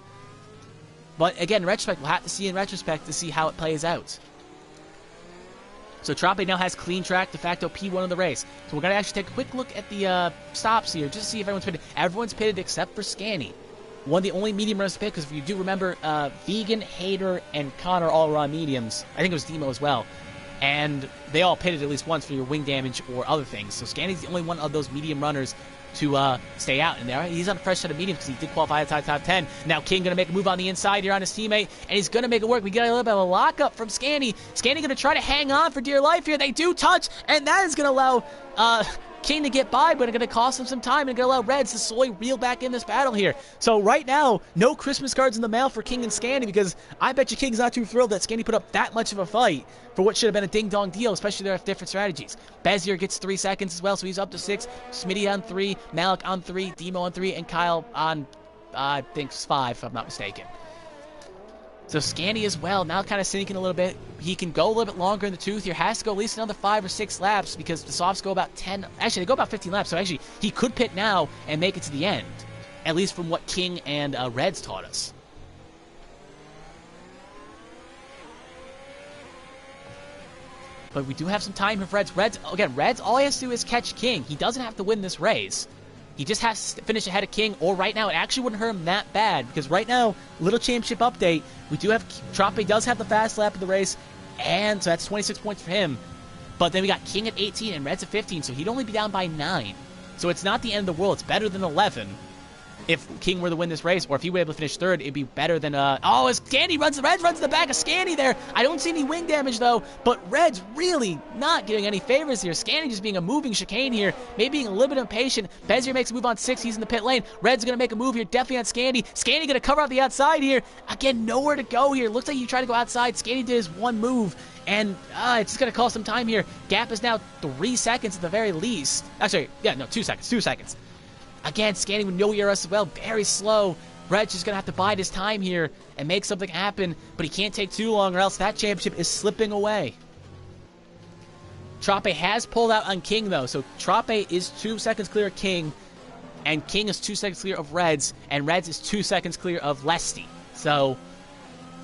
But again, in retrospect, we'll have to see in retrospect to see how it plays out. So Troppe now has clean track, de facto P1 of the race. So we're going to actually take a quick look at the stops here, just to see if everyone's pitted. Everyone's pitted except for Scanny. One of the only medium runners to pit, because if you do remember, Vegan, Hater, and Connor all were on mediums. I think it was Demo as well. And they all pitted at least once for your wing damage or other things. So Scanny's the only one of those medium runners to stay out in there. He's on a fresh set of mediums because he did qualify outside top 10. Now King going to make a move on the inside here on his teammate, and he's going to make it work. We get a little bit of a lockup from Scanny. Scanny going to try to hang on for dear life here. They do touch, and that is going to allow King to get by, but it's going to cost him some time and going to allow Reds to slowly reel back in this battle here. So right now, no Christmas cards in the mail for King and Scanny, because I bet you King's not too thrilled that Scanny put up that much of a fight for what should have been a ding-dong deal, especially they have different strategies. Bezier gets 3 seconds as well, so he's up to 6. Smitty on 3, Malik on 3, Demo on 3, and Kyle on, I think, 5, if I'm not mistaken. So Scanny as well, now kind of sinking a little bit. He can go a little bit longer in the tooth here. Has to go at least another 5 or 6 laps because the softs go about 10. Actually, they go about 15 laps. So actually, he could pit now and make it to the end. At least from what King and Reds taught us. But we do have some time here for Reds. Reds, all he has to do is catch King. He doesn't have to win this race. He just has to finish ahead of King, or right now, it actually wouldn't hurt him that bad, because right now, little championship update, we do have, Troppe does have the fast lap of the race, and so that's 26 points for him. But then we got King at 18 and Reds at 15, so he'd only be down by 9. So it's not the end of the world. It's better than 11. If King were to win this race, or if he were able to finish third, it'd be better than, oh, as Scanny Reds runs in the back of Scanny there. I don't see any wing damage, though, but Reds really not getting any favors here. Scanny just being a moving chicane here, maybe being a little bit impatient. Bezier makes a move on 6, he's in the pit lane. Reds going to make a move here, definitely on Scanny. Scanny going to cover out the outside here. Again, nowhere to go here. Looks like he tried to go outside. Scanny did his one move, and it's just going to cost some time here. Gap is now 3 seconds at the very least. Actually, yeah, no, 2 seconds, 2 seconds. Again, Scanny with no ERS as well, very slow. Red's just going to have to bide his time here and make something happen, but he can't take too long or else that championship is slipping away. Troppe has pulled out on King, though, so Troppe is 2 seconds clear of King, and King is 2 seconds clear of Reds, and Reds is 2 seconds clear of Lesty. So,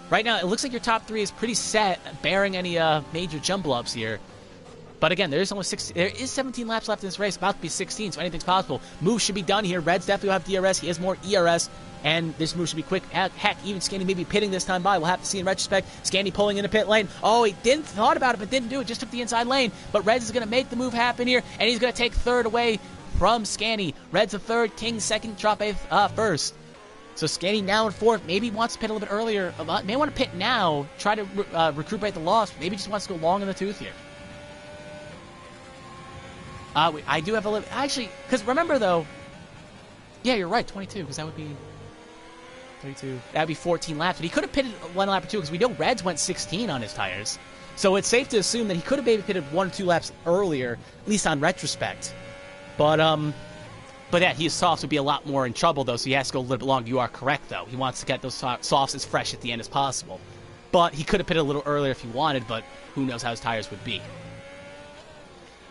right now, it looks like your top 3 is pretty set, bearing any major jumble ups here. But again, there is 17 laps left in this race, about to be 16, so anything's possible. Moves should be done here. Reds definitely will have DRS. He has more ERS, and this move should be quick. Heck, even Scanny may be pitting this time by. We'll have to see in retrospect. Scanny pulling into pit lane. Oh, he thought about it, but didn't do it. Just took the inside lane. But Reds is going to make the move happen here, and he's going to take third away from Scanny. Reds a third, King second, Troppe first. So Scanny now in fourth. Maybe wants to pit a little bit earlier. May want to pit now, try to recuperate the loss. Maybe just wants to go long in the tooth here. I do have a little... Actually, because remember, though... Yeah, you're right, 22, because that would be... 32. That would be 14 laps. But he could have pitted 1 lap or 2, because we know Reds went 16 on his tires. So it's safe to assume that he could have maybe pitted 1 or 2 laps earlier, at least on retrospect. But yeah, his softs would be a lot more in trouble, though, so he has to go a little bit longer. You are correct, though. He wants to get those softs as fresh at the end as possible. But he could have pitted a little earlier if he wanted, but who knows how his tires would be.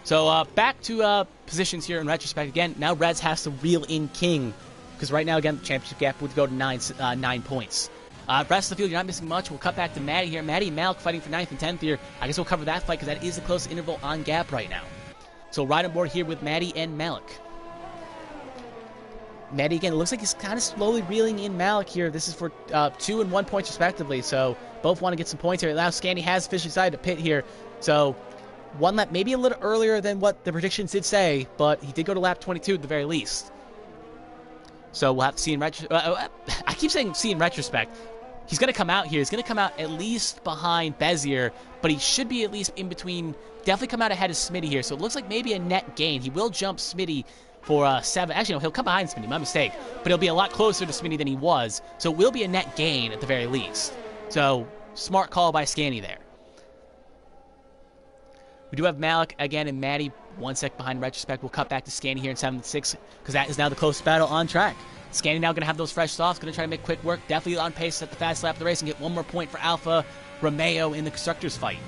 So back to positions here in retrospect. Again, now Reds has to reel in King, because right now, again, the championship gap would go to 9 points. Rest of the field, you're not missing much. We'll cut back to Maddie here. Maddie and Malik fighting for 9th and 10th here. I guess we'll cover that fight because that is the closest interval on gap right now. So right on board here with Maddie and Malik. Maddie, again, it looks like he's kind of slowly reeling in Malik here. This is for 2 and 1 points respectively, so both want to get some points here. Now Scandy has officially decided to pit here, so one lap maybe a little earlier than what the predictions did say, but he did go to lap 22 at the very least. So we'll have to see in I keep saying see in retrospect. He's going to come out here. He's going to come out at least behind Bezier, but he should be at least in between. Definitely come out ahead of Smitty here, so it looks like maybe a net gain. He will jump Smitty for 7. Actually, no, he'll come behind Smitty, my mistake. But he'll be a lot closer to Smitty than he was, so it will be a net gain at the very least. So, smart call by Scanny there. We do have Malik again and Maddie 1 sec behind retrospect. We'll cut back to Scanny here in 7th 6 because that is now the closest battle on track. Scanny now going to have those fresh softs, going to try to make quick work. Definitely on pace at the fast lap of the race and get one more point for Alpha Romeo in the Constructors fight.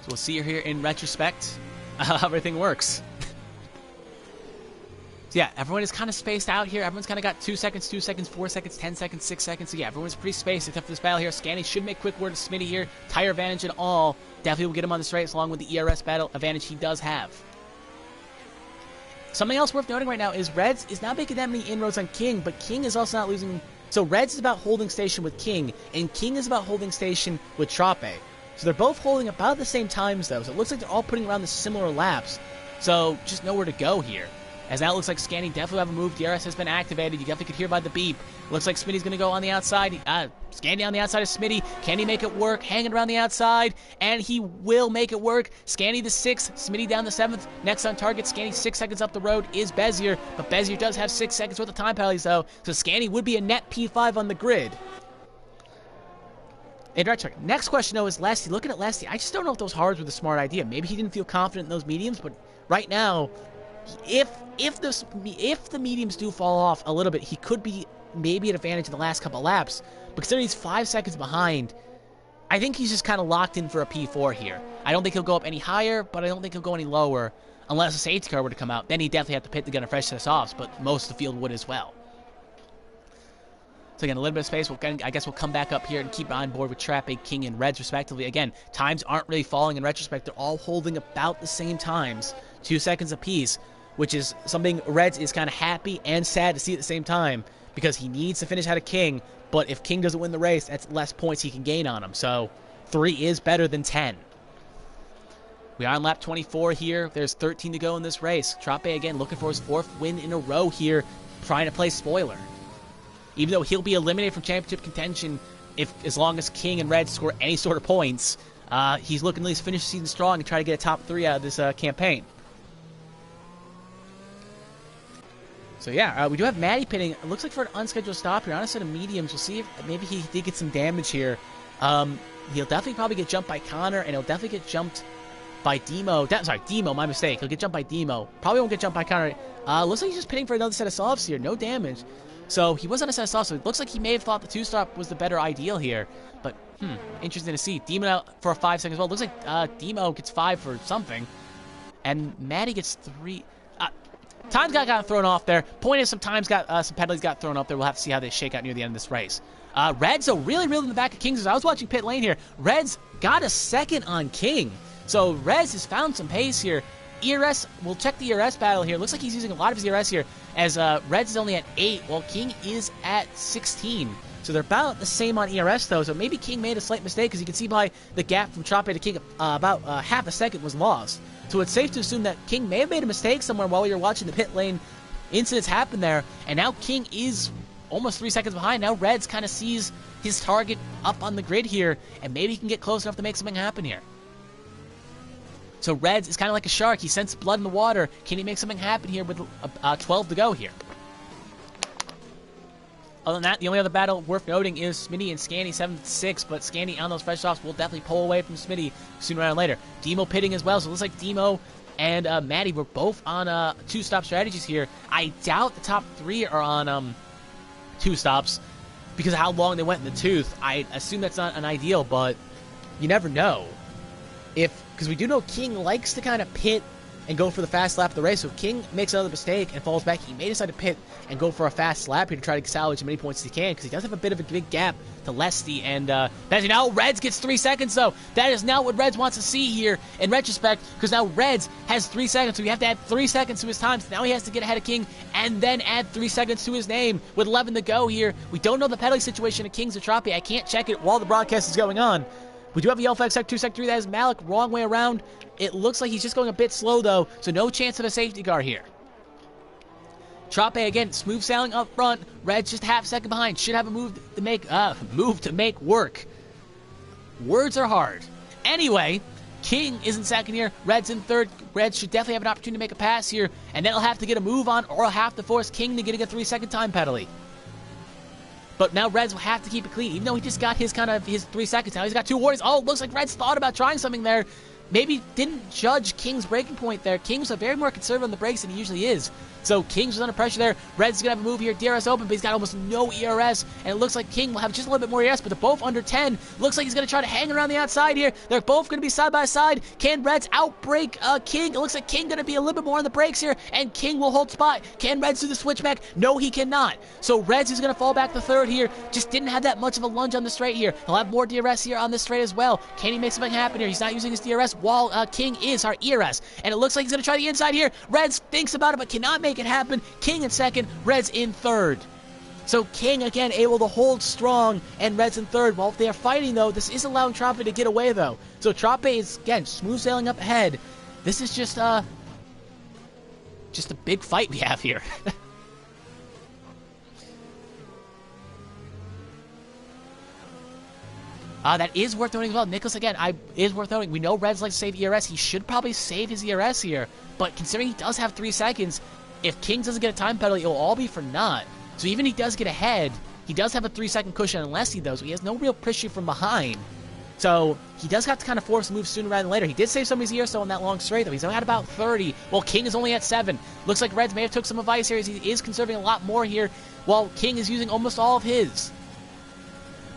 So we'll see here in retrospect how everything works. So yeah, everyone is kind of spaced out here. Everyone's kind of got 2 seconds, 2 seconds, 4 seconds, 10 seconds, 6 seconds. So yeah, everyone's pretty spaced except for this battle here. Scanny should make quick work to Smitty here. Tire advantage and all. Definitely will get him on this race along with the ERS battle advantage he does have. Something else worth noting right now is Reds is not making that many inroads on King, but King is also not losing. So Reds is about holding station with King, and King is about holding station with Trape. So they're both holding about the same times, though. So it looks like they're all putting around the similar laps. So just nowhere to go here. As now it looks like Scanny definitely have a move. DRS has been activated. You definitely could hear by the beep. Looks like Smitty's going to go on the outside. Scanny on the outside of Smitty. Can he make it work? Hanging around the outside. And he will make it work. Scanny the 6th. Smitty down the 7th. Next on target. Scanny 6 seconds up the road is Bezier. But Bezier does have 6 seconds worth of time penalties, though. So Scanny would be a net P5 on the grid. Next question, though, is Lasty. Looking at Lasty, I just don't know if those hards were the smart idea. Maybe he didn't feel confident in those mediums, but right now, if the mediums do fall off a little bit, he could be maybe at advantage in the last couple laps. But considering he's 5 seconds behind, I think he's just kind of locked in for a P4 here. I don't think he'll go up any higher, but I don't think he'll go any lower unless a safety car were to come out. Then he'd definitely have to pit the gun and fresh set of softs, but most of the field would as well. So again, a little bit of space. I guess we'll come back up here and keep on board with Trape, King, and Reds respectively. Again, times aren't really falling in retrospect. They're all holding about the same times, 2 seconds apiece, which is something Reds is kind of happy and sad to see at the same time because he needs to finish ahead of King, but if King doesn't win the race, that's less points he can gain on him. So 3 is better than 10. We are on lap 24 here. There's 13 to go in this race. Trape, again, looking for his 4th win in a row here, trying to play spoiler. Even though he'll be eliminated from championship contention as long as King and Red score any sort of points, he's looking to at least finish the season strong and try to get a top 3 out of this campaign. So yeah, we do have Maddie pitting. It looks like for an unscheduled stop here on a set of mediums. We'll see if maybe he did get some damage here. He'll definitely probably get jumped by Connor, and he'll definitely get jumped by Demo. Demo, my mistake. He'll get jumped by Demo. Probably won't get jumped by Connor. Looks like he's just pitting for another set of softs here. No damage. So he was on a set of softs, so it looks like he may have thought the 2-stop was the better ideal here. But, interesting to see. Demo out for a 5 seconds as well. Looks like Demo gets 5 for something. And Maddie gets 3. Times got thrown off there. Point is, some penalties got thrown off there. We'll have to see how they shake out near the end of this race. Reds, really in the back of Kings. As I was watching pit lane here, Reds got a second on King. So Reds has found some pace here. ERS, we'll check the ERS battle here. Looks like he's using a lot of his ERS here, as Reds is only at 8, while King is at 16. So they're about the same on ERS, though, so maybe King made a slight mistake, because you can see by the gap from Trape to King, about half a second was lost. So it's safe to assume that King may have made a mistake somewhere while you're watching the pit lane incidents happen there, and now King is almost 3 seconds behind. Now Reds kind of sees his target up on the grid here, and maybe he can get close enough to make something happen here. So Reds is kind of like a shark. He senses blood in the water. Can he make something happen here with 12 to go here? Other than that, the only other battle worth noting is Smitty and Scanny 7-6, but Scanny on those fresh softs will definitely pull away from Smitty sooner or later. Demo pitting as well, so it looks like Demo and Maddie were both on 2-stop strategies here. I doubt the top 3 are on 2 stops because of how long they went in the tooth. I assume that's not an ideal, but you never know. Because we do know King likes to kind of pit and go for the fast lap of the race. So if King makes another mistake and falls back, he may decide to pit and go for a fast lap here to try to salvage as many points as he can, because he does have a bit of a big gap to Lesty. And now Reds gets 3 seconds, though. That is not what Reds wants to see here in retrospect, because now Reds has 3 seconds, so we have to add 3 seconds to his time. So now he has to get ahead of King and then add 3 seconds to his name with 11 to go here. We don't know the penalty situation of King's Atrapi. I can't check it while the broadcast is going on. We do have a yellow flag, Sector 2, Sector 3. That is Malik, wrong way around. It looks like he's just going a bit slow, though, so no chance of a safety car here. Trape, again, smooth sailing up front. Red's just half second behind. Should have a move to make work. Words are hard. Anyway, King is in second here. Red's in third. Reds should definitely have an opportunity to make a pass here, and then he'll have to get a move on, or he'll have to force King to getting a 3-second time penalty. But now Reds will have to keep it clean, even though he just got his 3 seconds. Now he's got 2 warnings. Oh, it looks like Reds thought about trying something there. Maybe didn't judge King's braking point there. King was a very more conservative on the brakes than he usually is. So King's was under pressure there. Reds is going to have a move here. DRS open, but he's got almost no ERS. And it looks like King will have just a little bit more ERS, but they're both under 10. Looks like he's going to try to hang around the outside here. They're both going to be side by side. Can Reds outbrake King? It looks like King going to be a little bit more on the brakes here, and King will hold spot. Can Reds do the switchback? No, he cannot. So Reds is going to fall back to third here. Just didn't have that much of a lunge on the straight here. He'll have more DRS here on the straight as well. Can he make something happen here? He's not using his DRS while King is our ERS. And it looks like he's going to try the inside here. Reds thinks about it, but cannot make it happen. King in second, Reds in third. So King, again, able to hold strong, and Reds in third. While they are fighting, though, this is allowing Trape to get away, though. So Trape is, again, smooth sailing up ahead. This is just a big fight we have here. That is worth noting as well. Nicholas, again, is worth noting. We know Reds like to save ERS. He should probably save his ERS here. But considering he does have 3 seconds, if King doesn't get a time penalty, it'll all be for naught. So even if he does get ahead, he does have a 3-second cushion unless he does. So he has no real pressure from behind. So he does have to kind of force a move sooner rather than later. He did save some of his ERS on that long straight, though. He's only at about 30, while King is only at 7. Looks like Reds may have took some advice here, as he is conserving a lot more here, while King is using almost all of his.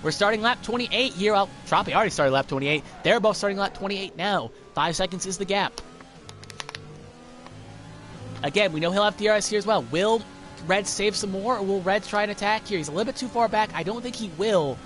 We're starting lap 28 here. Well, Trape already started lap 28. They're both starting lap 28 now. 5 seconds is the gap. Again, we know he'll have DRS here as well. Will Reds save some more, or will Reds try an attack here? He's a little bit too far back. I don't think he will,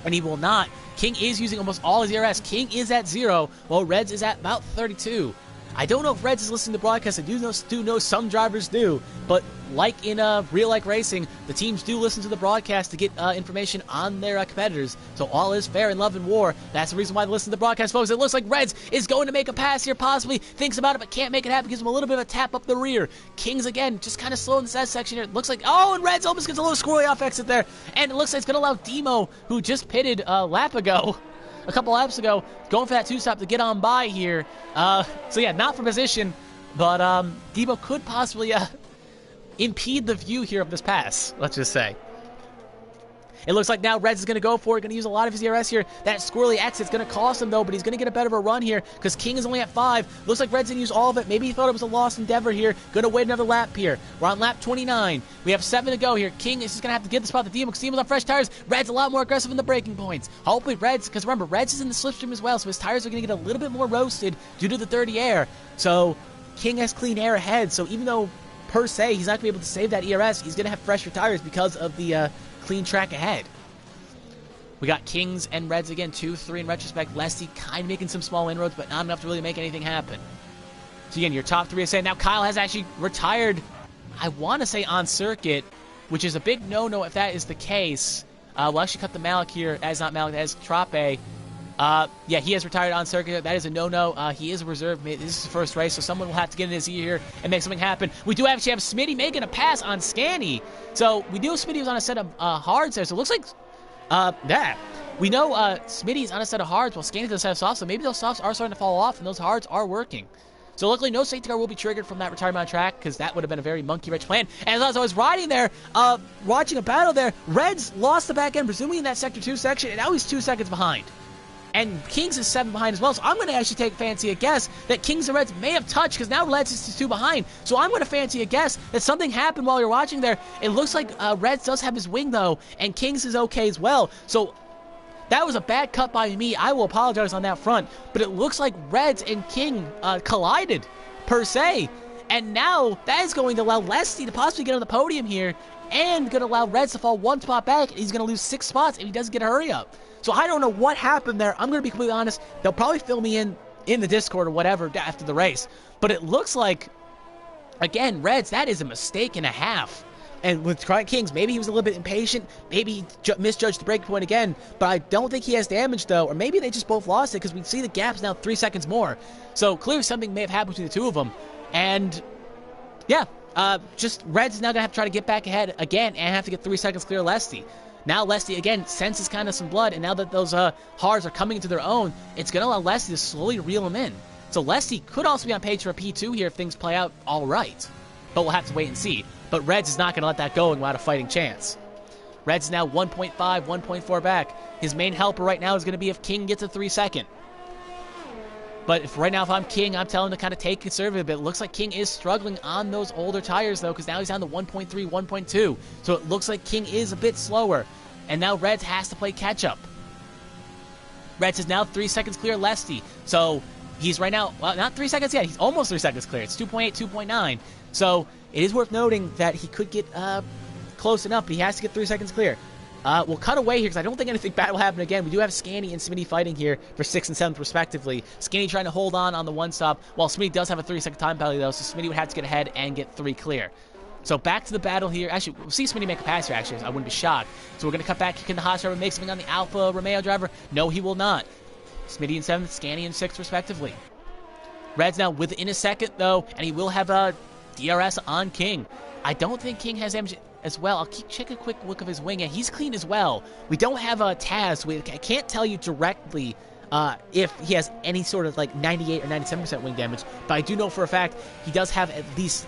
and he will not. King is using almost all his DRS. King is at 0, while Reds is at about 32. I don't know if Reds is listening to the broadcast. I do know some drivers do, but like in real-life racing, the teams do listen to the broadcast to get information on their competitors. So all is fair in love and war. That's the reason why they listen to the broadcast, folks. It looks like Reds is going to make a pass here, possibly. Thinks about it, but can't make it happen. Gives him a little bit of a tap up the rear. King's, again, just kind of slow in the section here. It looks like, oh, and Reds almost gets a little squirrely off exit there. And it looks like it's going to allow Demo, who just pitted a couple laps ago, going for that 2-stop to get on by here. So yeah, not for position, but Demo could possibly impede the view here of this pass, let's just say. It looks like now Reds is going to go for it, going to use a lot of his ERS here. That squirrely exit's going to cost him, though, but he's going to get a better of a run here because King is only at 5. Looks like Reds didn't use all of it. Maybe he thought it was a lost endeavor here. Going to wait another lap here. We're on lap 29. We have 7 to go here. King is just going to have to get the spot to Demo because Demo's on fresh tires. Reds a lot more aggressive in the braking points. Hopefully Reds, because remember, Reds is in the slipstream as well, so his tires are going to get a little bit more roasted due to the dirty air. So King has clean air ahead, so even though per se he's not going to be able to save that ERS, he's going to have fresher tires because of the clean track ahead. We got Kings and Reds again, 2-3 in retrospect. Lesty kind of making some small inroads, but not enough to really make anything happen. So again, your top 3 is saying now Kyle has actually retired, I want to say on circuit, which is a big no-no if that is the case. We'll actually cut the Malik here, as not Malik, as Trape. Yeah, he has retired on circuit. That is a no-no. He is a reserve. This is his first race, so someone will have to get in his ear here and make something happen. We do actually have Smitty making a pass on Scanny. So we knew Smitty was on a set of hards there, so it looks like we know Smitty's on a set of hards while Scanny does have softs, so maybe those softs are starting to fall off and those hards are working. So luckily no safety car will be triggered from that retirement on track because that would have been a very monkey-wrench plan. And as I was riding there, watching a battle there, Reds lost the back end, presumably in that Sector 2 section, and now he's 2 seconds behind. And Kings is 7 behind as well, so I'm going to actually take fancy a guess that Kings and Reds may have touched because now Reds is 2 behind. So I'm going to fancy a guess that something happened while you're watching there. It looks like Reds does have his wing though, and Kings is okay as well. So that was a bad cut by me. I will apologize on that front, but it looks like Reds and King collided. per se. And now that is going to allow Lesty to possibly get on the podium here and going to allow Reds to fall one spot back. And he's going to lose 6 spots if he doesn't get a hurry up. So I don't know what happened there. I'm going to be completely honest. They'll probably fill me in the Discord or whatever after the race. But it looks like, again, Reds, that is a mistake and a half. And with Kings, maybe he was a little bit impatient. Maybe he misjudged the break point again. But I don't think he has damage, though. Or maybe they just both lost it because we see the gap's now 3 seconds more. So clearly something may have happened between the two of them. And, yeah, just Reds is now going to have to try to get back ahead again and have to get 3 seconds clear of Lesty. Now Lesty, again, senses kind of some blood. And now that those Hars are coming into their own, it's going to allow Lesty to slowly reel him in. So Lesty could also be on page for a P2 here if things play out all right. But we'll have to wait and see. But Reds is not going to let that go and without a fighting chance. Reds is now 1.5, 1.4 back. His main helper right now is going to be if King gets a 3-second. But if I'm King, I'm telling him to kind of take conservative. But it looks like King is struggling on those older tires, though, because now he's down to 1.3, 1.2. So it looks like King is a bit slower. And now Reds has to play catch-up. Reds is now 3 seconds clear of Lesty. So he's right now, well, not 3 seconds yet. He's almost 3 seconds clear. It's 2.8, 2.9. So it is worth noting that he could get close enough, but he has to get 3 seconds clear. We'll cut away here because I don't think anything bad will happen again. We do have Scanny and Smitty fighting here for 6th and 7th respectively. Scanny trying to hold on the one stop, while Smitty does have a 3-second time penalty though, so Smitty would have to get ahead and get 3 clear. So back to the battle here. Actually, we'll see Smitty make a pass here, actually. I wouldn't be shocked. So we're going to cut back. Can the Haas driver make something on the Alpha Romeo driver? No, he will not. Smitty in 7th, Scanny in 6th respectively. Red's now within a second though, and he will have a DRS on King. I don't think King has damage as well. I'll check a quick look of his wing. Yeah, he's clean as well. We don't have a Taz. I can't tell you directly if he has any sort of like 98 or 97% wing damage, but I do know for a fact he does have at least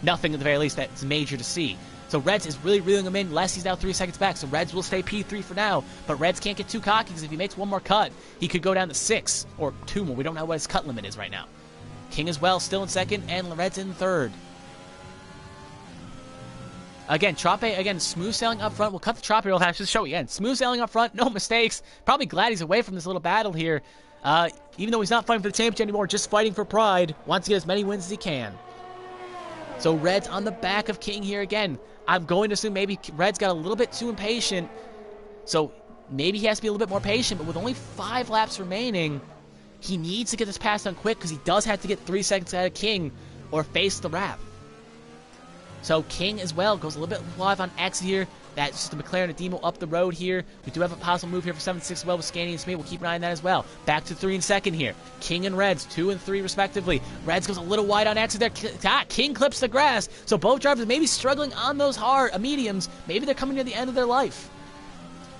nothing at the very least that's major to see. So Reds is really reeling him in. Lesty's now 3 seconds back, so Reds will stay P3 for now, but Reds can't get too cocky because if he makes one more cut, he could go down to 6 or 2 more. We don't know what his cut limit is right now. King as well, still in 2nd, and Reds in 3rd. Again, Trope, again, smooth sailing up front. We'll cut the Trope real fast, just show you again. Smooth sailing up front, no mistakes. Probably glad he's away from this little battle here. Even though he's not fighting for the championship anymore, just fighting for pride. Wants to get as many wins as he can. So Reds on the back of King here again. I'm going to assume maybe Reds got a little bit too impatient. So maybe he has to be a little bit more patient, but with only 5 laps remaining, he needs to get this pass done quick because he does have to get 3 seconds out of King or face the wrap. So King as well goes a little bit live on X here. That's just a McLaren and Demo up the road here. We do have a possible move here for 7-6 as well with Scanny and Smith. We'll keep an eye on that as well. Back to 3 and 2nd here. King and Reds, 2 and 3 respectively. Reds goes a little wide on X there. King clips the grass. So both drivers may be struggling on those hard mediums. Maybe they're coming near the end of their life.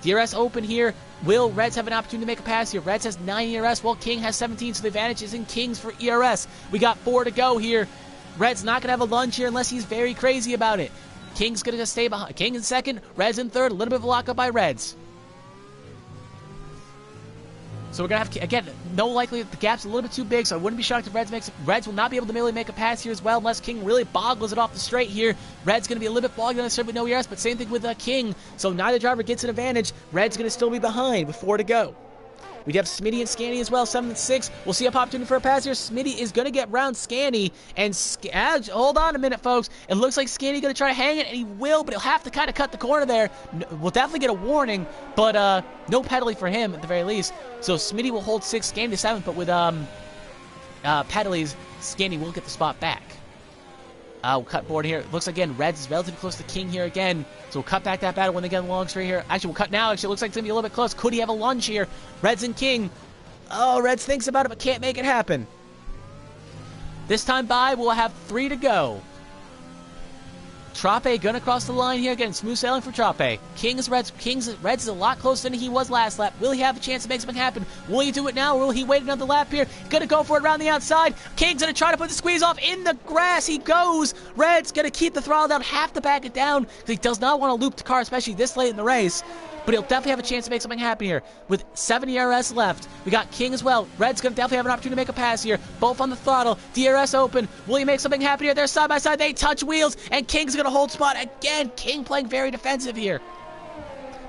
DRS open here. Will Reds have an opportunity to make a pass here? Reds has 9 ERS while King has 17, so the advantage is in King's for ERS. We got 4 to go here. Red's not going to have a lunge here unless he's very crazy about it. King's going to stay behind. King in 2nd, Reds in 3rd. A little bit of a lockup by Reds. So we're going to have, again, no likelihood. The gap's a little bit too big, so I wouldn't be shocked if Reds makes it. Reds will not be able to merely make a pass here as well unless King really boggles it off the straight here. Red's going to be a little bit bogged on the straight with no ERS, but same thing with King. So neither driver gets an advantage. Red's going to still be behind with 4 to go. We have Smitty and Scanny as well, 7 and 6. We'll see a opportunity for a pass here. Smitty is going to get round Scanny, and hold on a minute, folks. It looks like Scanny going to try to hang it, and he will, but he'll have to kind of cut the corner there. We'll definitely get a warning, but no penalty for him at the very least. So Smitty will hold 6th, Scanny to 7th, but with penalties, Scanny will get the spot back. We'll cut board here. Looks like, again, Reds is relatively close to King here again. So we'll cut back that battle when they get along straight here. Actually, we'll cut now. Actually, it looks like it's going to be a little bit close. Could he have a lunge here? Reds and King. Oh, Reds thinks about it, but can't make it happen. This time by, we'll have 3 to go. Trope gonna cross the line here again. Smooth sailing for Trope. Reds is a lot closer than he was last lap. Will he have a chance to make something happen? Will he do it now, or will he wait another lap here? Gonna go for it around the outside. King's gonna try to put the squeeze off in the grass. He goes. Red's gonna keep the throttle down, have to back it down because he does not want to loop the car, especially this late in the race. But he'll definitely have a chance to make something happen here. With 7 ERS left, we got King as well. Red's going to definitely have an opportunity to make a pass here. Both on the throttle. DRS open. Will he make something happen here? They're side by side. They touch wheels, and King's going to hold spot. Again, King playing very defensive here.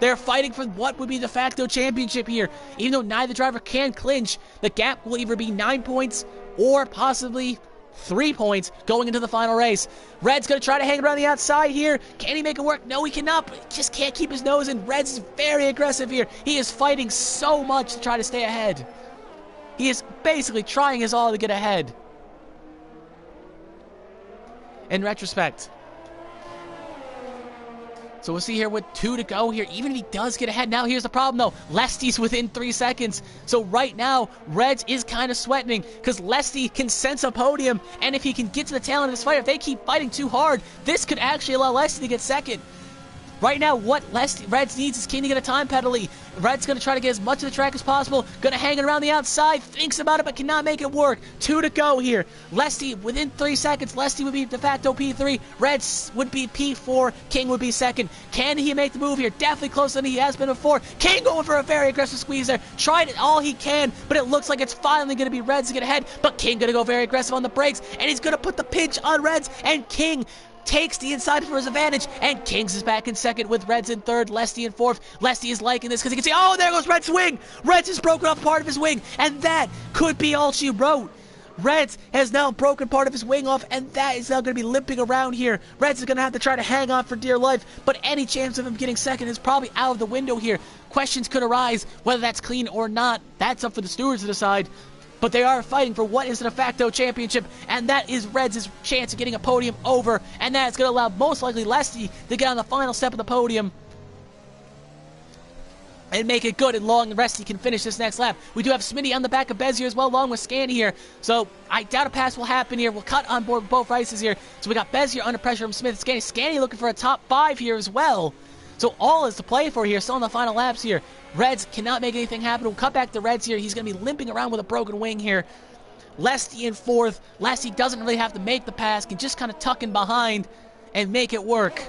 They're fighting for what would be the de facto championship here. Even though neither driver can clinch, the gap will either be 9 points or possibly 3 points going into the final race. Red's going to try to hang around the outside here. Can he make it work? No, he cannot. But he just can't keep his nose in. Red's is very aggressive here. He is fighting so much to try to stay ahead. He is basically trying his all to get ahead. In retrospect. So we'll see here with 2 to go here. Even if he does get ahead, now here's the problem though. Lesty's within 3 seconds. So right now, Reds is kind of sweating because Lesty can sense a podium. And if he can get to the tail end of this fight, if they keep fighting too hard, this could actually allow Lesty to get second. Right now, what Reds needs is King to get a time penalty. Red's going to try to get as much of the track as possible. Going to hang it around the outside. Thinks about it, but cannot make it work. 2 to go here. Lesty, within 3 seconds, Lesty would be de facto P3. Reds would be P4. King would be second. Can he make the move here? Definitely closer than he has been before. King going for a very aggressive squeeze there. Tried it all he can, but it looks like it's finally going to be Reds to get ahead. But King going to go very aggressive on the brakes, and he's going to put the pinch on Reds, and King takes the inside for his advantage, and Kings is back in second with Reds in third, Lesty in fourth. Lesty is liking this because he can see, oh, there goes Red's wing. Reds has broken off part of his wing, and that could be all she wrote. Reds has now broken part of his wing off, and that is now going to be limping around here. Reds is going to have to try to hang on for dear life, but any chance of him getting second is probably out of the window here. Questions could arise, whether that's clean or not. That's up for the stewards to decide. But they are fighting for what is the de facto championship, and that is Reds' chance of getting a podium over, and that is going to allow most likely Lesty to get on the final step of the podium and make it good and long, and Resty can finish this next lap. We do have Smitty on the back of Bezier as well, along with Scanny here, so I doubt a pass will happen here. We'll cut on board both races here. So we got Bezier under pressure from Smith and Scanny. Scanny looking for a top 5 here as well. So all is to play for here, still in the final laps here. Reds cannot make anything happen. We'll cut back to Reds here. He's going to be limping around with a broken wing here. Lesty in fourth. Lesty doesn't really have to make the pass, can just kind of tuck in behind and make it work.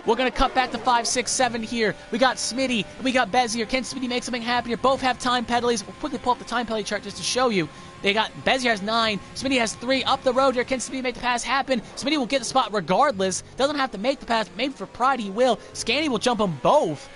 We're going to cut back to 5, 6, 7 here. We got Smitty, we got Bezier. Can Smitty make something happen here? Both have time penalties. We'll quickly pull up the time penalty chart just to show you. They got Bezier has 9, Smitty has 3. Up the road here, can Smitty make the pass happen? Smitty will get the spot regardless. Doesn't have to make the pass. Maybe for pride he will. Scanny will jump them both.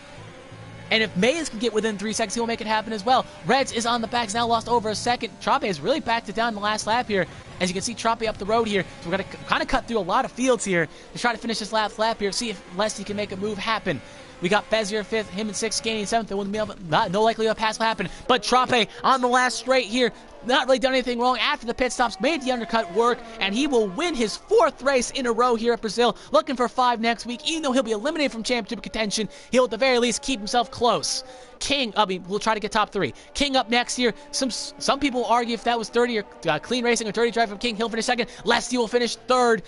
And if Mays can get within 3 seconds, he will make it happen as well. Reds is on the back, he's now lost over a second. Trope has really backed it down in the last lap here. As you can see, Trope up the road here. So we're going to kind of cut through a lot of fields here to try to finish this last lap here, see if Lesty can make a move happen. We got Bezier 5th, him in 6th, Scanny in 7th. There wouldn't be no likelihood a pass will happen. But Trope on the last straight here, not really done anything wrong after the pit stops, made the undercut work, and he will win his 4th race in a row here at Brazil. Looking for 5 next week. Even though he'll be eliminated from championship contention, he'll at the very least keep himself close. King, we'll try to get top 3. King up next here. Some people will argue if that was 30 or clean racing or dirty drive from King, he'll finish 2nd. Lesty will finish 3rd.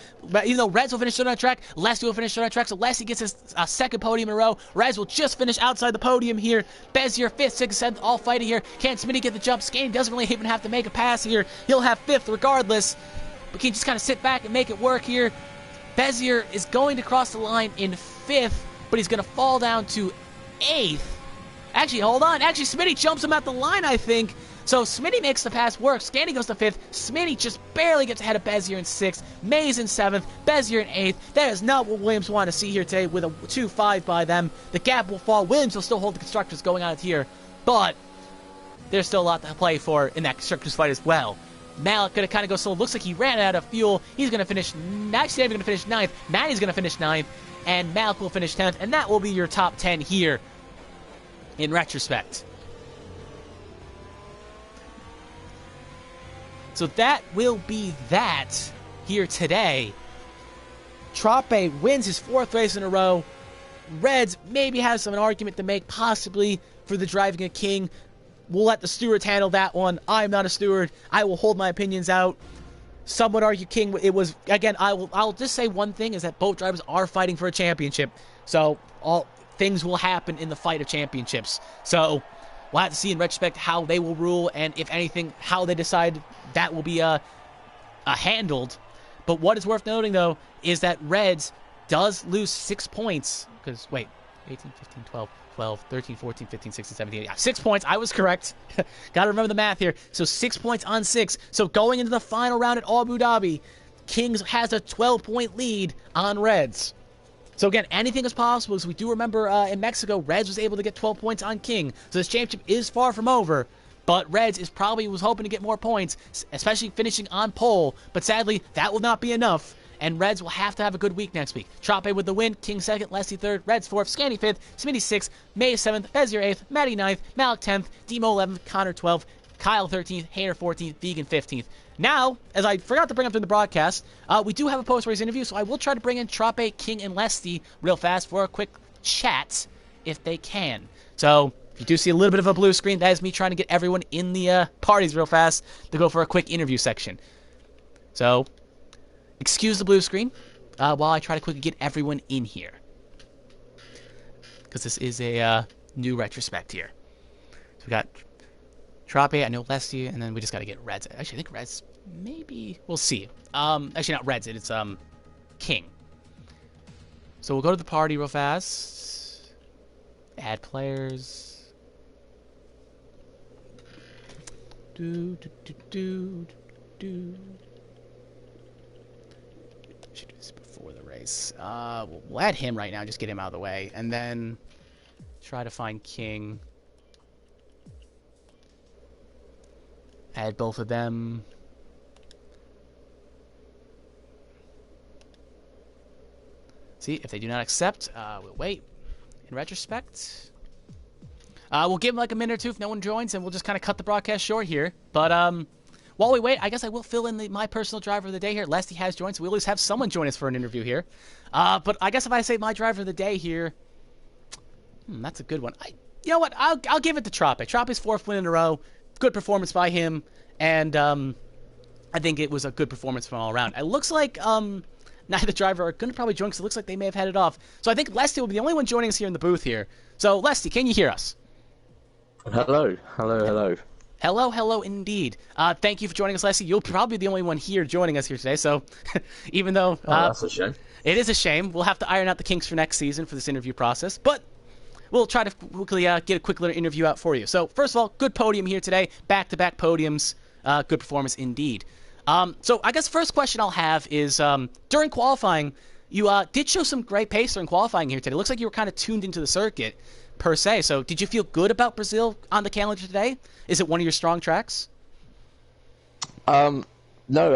Even though Reds will finish 3rd on track, Lesty will finish 3rd on track. So Lesty gets his 2nd podium in a row. Reds will just finish outside the podium here. Bezier 5th, 6th, 7th, all fighting here. Can Smitty get the jump? Scanny doesn't really even have to make a pass here. He'll have 5th regardless. But can just kind of sit back and make it work here. Bezier is going to cross the line in 5th, but he's going to fall down to 8th. Actually, hold on. Actually, Smitty jumps him at the line, I think. So Smitty makes the pass work. Scanny goes to 5th. Smitty just barely gets ahead of Bezier in 6th. Mays in 7th. Bezier in 8th. That is not what Williams want to see here today with a 2-5 by them. The gap will fall. Williams will still hold the constructors going out here. But there's still a lot to play for in that constructors fight as well. Malik going to kind of go slow. Looks like he ran out of fuel. He's going to finish, actually going to finish 9th. Manny's going to finish 9th. And Malik will finish 10th. And that will be your top 10 here in retrospect. So that will be that here today. Trope wins his 4th race in a row. Reds maybe has some argument to make possibly for the driving a King. We'll let the stewards handle that one. I'm not a steward. I will hold my opinions out. Some would argue King, it was, again, I'll just say one thing, is that both drivers are fighting for a championship. So all things will happen in the fight of championships. So we'll have to see in retrospect how they will rule, and if anything, how they decide that will be handled. But what is worth noting, though, is that Reds does lose 6 points. Because, wait, 18, 15, 12, 12, 13, 14, 15, 16, 17, 18. 6 points. I was correct. Got to remember the math here. So 6 points on 6. So going into the final round at Abu Dhabi, Kings has a 12-point lead on Reds. So again, anything is possible, because we do remember in Mexico, Reds was able to get 12 points on King. So this championship is far from over. But Reds was hoping to get more points, especially finishing on pole. But sadly, that will not be enough. And Reds will have to have a good week next week. Trope with the win, King 2nd, Leslie 3rd, Reds 4th, Scanny 5th, Smitty 6th, May 7th, Bezier 8th, Maddie 9th, Malik 10th, Demo 11th, Connor 12th, Kyle 13th, Hater 14th, Vegan 15th. Now, as I forgot to bring up during the broadcast, we do have a post-race interview, so I will try to bring in Trope, King, and Leslie real fast for a quick chat, if they can. So, if you do see a little bit of a blue screen, that is me trying to get everyone in the parties real fast to go for a quick interview section. So, excuse the blue screen while I try to quickly get everyone in here. Because this is a new retrospect here. So we got Trope, I know Leslie, and then we just got to get Reds. Actually, I think Reds, maybe, we'll see. Actually, not Reds, it's King. So we'll go to the party real fast. Add players. Should do this before the race. We'll add him right now, just get him out of the way, and then try to find King. Add both of them. See, if they do not accept, we'll wait. In retrospect, we'll give them like a minute or two if no one joins, and we'll just kind of cut the broadcast short here. But while we wait, I guess I will fill in my personal driver of the day here. Leslie has joined, so we always have someone join us for an interview here. But I guess if I say my driver of the day here, that's a good one. You know what? I'll give it to Trope. Trope's 4th win in a row. Good performance by him, and I think it was a good performance from all around. It looks like neither driver are going to probably join because it looks like they may have headed off. So I think Leslie will be the only one joining us here in the booth here. So, Leslie, can you hear us?
Hello.
Hello indeed. Thank you for joining us, Leslie. You'll probably be the only one here joining us here today, so even though...
that's a shame.
It is a shame. We'll have to iron out the kinks for next season for this interview process, but we'll try to quickly get a quick little interview out for you. So, first of all, good podium here today. Back-to-back podiums. Good performance indeed. So, I guess first question I'll have is, during qualifying, you did show some great pace during qualifying here today. It looks like you were kind of tuned into the circuit, per se. So, did you feel good about Brazil on the calendar today? Is it one of your strong tracks?
No,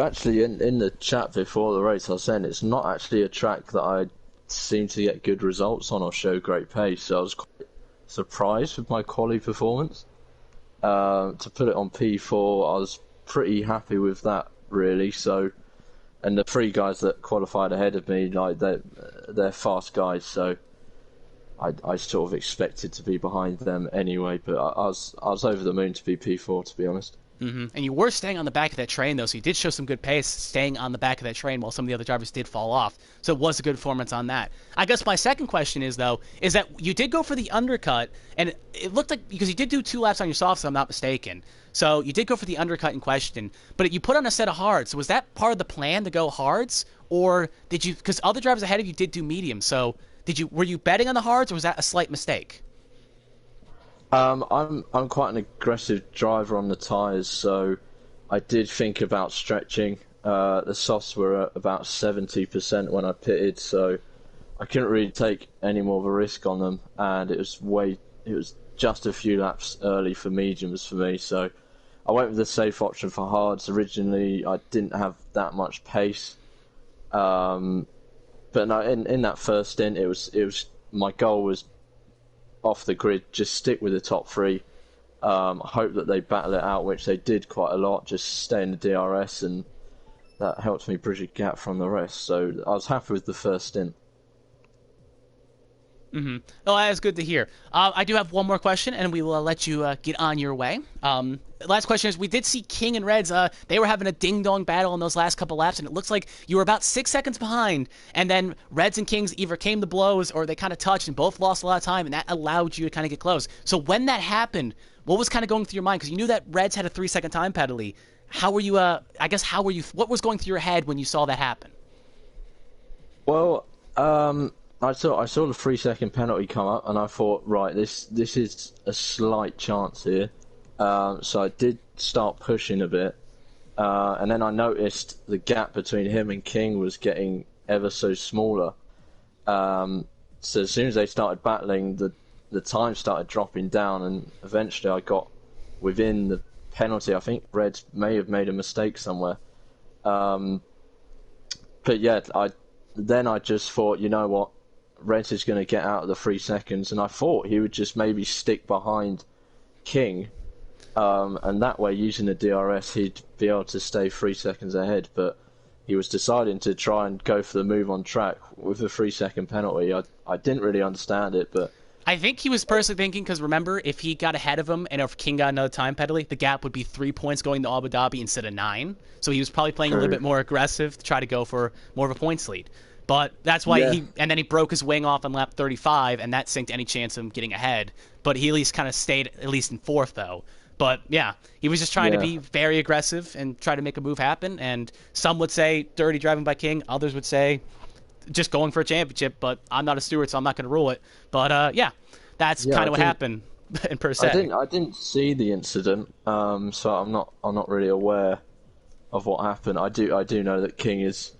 actually, in the chat before the race, I was saying it's not actually a track that I seem to get good results on or show great pace. So I was quite surprised with my quali performance. To put it on P4, I was pretty happy with that, really. So, and the 3 guys that qualified ahead of me, like they're fast guys, so I sort of expected to be behind them anyway. But I was over the moon to be P4, to be honest.
Mm-hmm. And you were staying on the back of that train, though, so you did show some good pace staying on the back of that train while some of the other drivers did fall off. So it was a good performance on that. I guess my second question is, though, is that you did go for the undercut, and it looked like, because you did do 2 laps on your softs, if I'm not mistaken. So you did go for the undercut in question, but you put on a set of hards. So was that part of the plan to go hards, or did you, because other drivers ahead of you did do mediums, so were you betting on the hards, or was that a slight mistake?
I'm quite an aggressive driver on the tyres, so I did think about stretching. The softs were at about 70% when I pitted, so I couldn't really take any more of a risk on them, and it was just a few laps early for mediums for me, so I went with the safe option for hards. Originally, I didn't have that much pace, but no, in that first stint, it was my goal was off the grid, just stick with the top 3. Hope that they battle it out, which they did quite a lot, just stay in the DRS, and that helped me bridge a gap from the rest. So I was happy with the first stint.
Mm-hmm. Oh, that's good to hear. I do have one more question, and we will let you get on your way. Last question is, we did see King and Reds. They were having a ding-dong battle in those last couple laps, and it looks like you were about 6 seconds behind, and then Reds and Kings either came to blows or they kind of touched, and both lost a lot of time, and that allowed you to kind of get close. So when that happened, what was kind of going through your mind? Because you knew that Reds had a 3-second time penalty. How were you, what was going through your head when you saw that happen?
Well, I saw the 3-second penalty come up, and I thought, right, this is a slight chance here. So I did start pushing a bit, and then I noticed the gap between him and King was getting ever so smaller. So as soon as they started battling, the time started dropping down, and eventually I got within the penalty. I think Red may have made a mistake somewhere. But yeah, I just thought, you know what, Red is going to get out of the 3 seconds, and I thought he would just maybe stick behind King, and that way, using the DRS, he'd be able to stay 3 seconds ahead. But he was deciding to try and go for the move on track with a 3-second penalty. I didn't really understand it, but
I think he was personally thinking, because remember, if he got ahead of him and if King got another time penalty, the gap would be 3 points going to Abu Dhabi instead of 9. So he was probably playing a little bit more aggressive to try to go for more of a points lead. But that's why and then he broke his wing off on lap 35, and that sinked any chance of him getting ahead. But he at least kind of stayed at least in 4th, though. But yeah, he was just trying to be very aggressive and try to make a move happen. And some would say dirty driving by King. Others would say just going for a championship, but I'm not a steward, so I'm not going to rule it. But yeah, that's kind of what happened in per se.
I didn't see the incident, so I'm not really aware of what happened. I do know that King is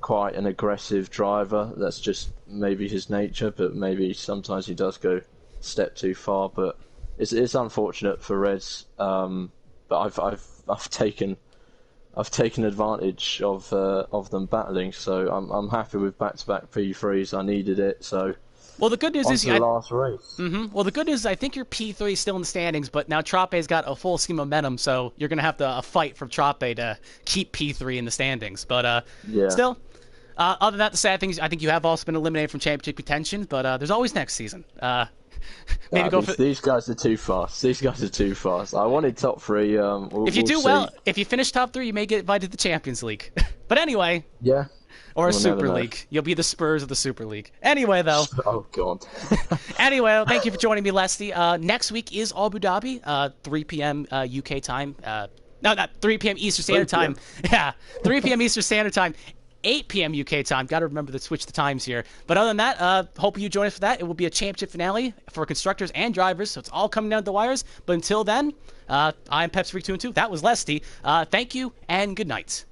quite an aggressive driver. That's just maybe his nature, but maybe sometimes he does go a step too far. But it's unfortunate for Reds. But I've taken advantage of them battling, so I'm happy with back-to-back P3s. I needed it, so.
Well, the good news is
the last race.
Well, the good news is I think your P3 is still in the standings, but now Trape's got a full scheme of momentum, so you're gonna have to fight for Trape to keep P3 in the standings. But still, other than that, the sad thing is I think you have also been eliminated from championship contention, but there's always next season. Maybe go for
these guys are too fast. I wanted top 3.
If you do well, if you finish top 3, you may get invited to the Champions League. But anyway.
Yeah.
Or a Super League. You'll be the Spurs of the Super League. Anyway, though.
Oh, God.
Anyway, thank you for joining me, Leslie. Next week is Abu Dhabi, 3 p.m. UK time. No, not 3 p.m. Eastern Standard Time. Yeah, 3 p.m. Eastern Standard Time. 8 p.m. UK time. Got to remember to switch the times here. But other than that, hope you join us for that. It will be a championship finale for constructors and drivers, so it's all coming down to the wires. But until then, I'm Pepsi Freak 2 and 2. That was Leslie. Thank you, and good night.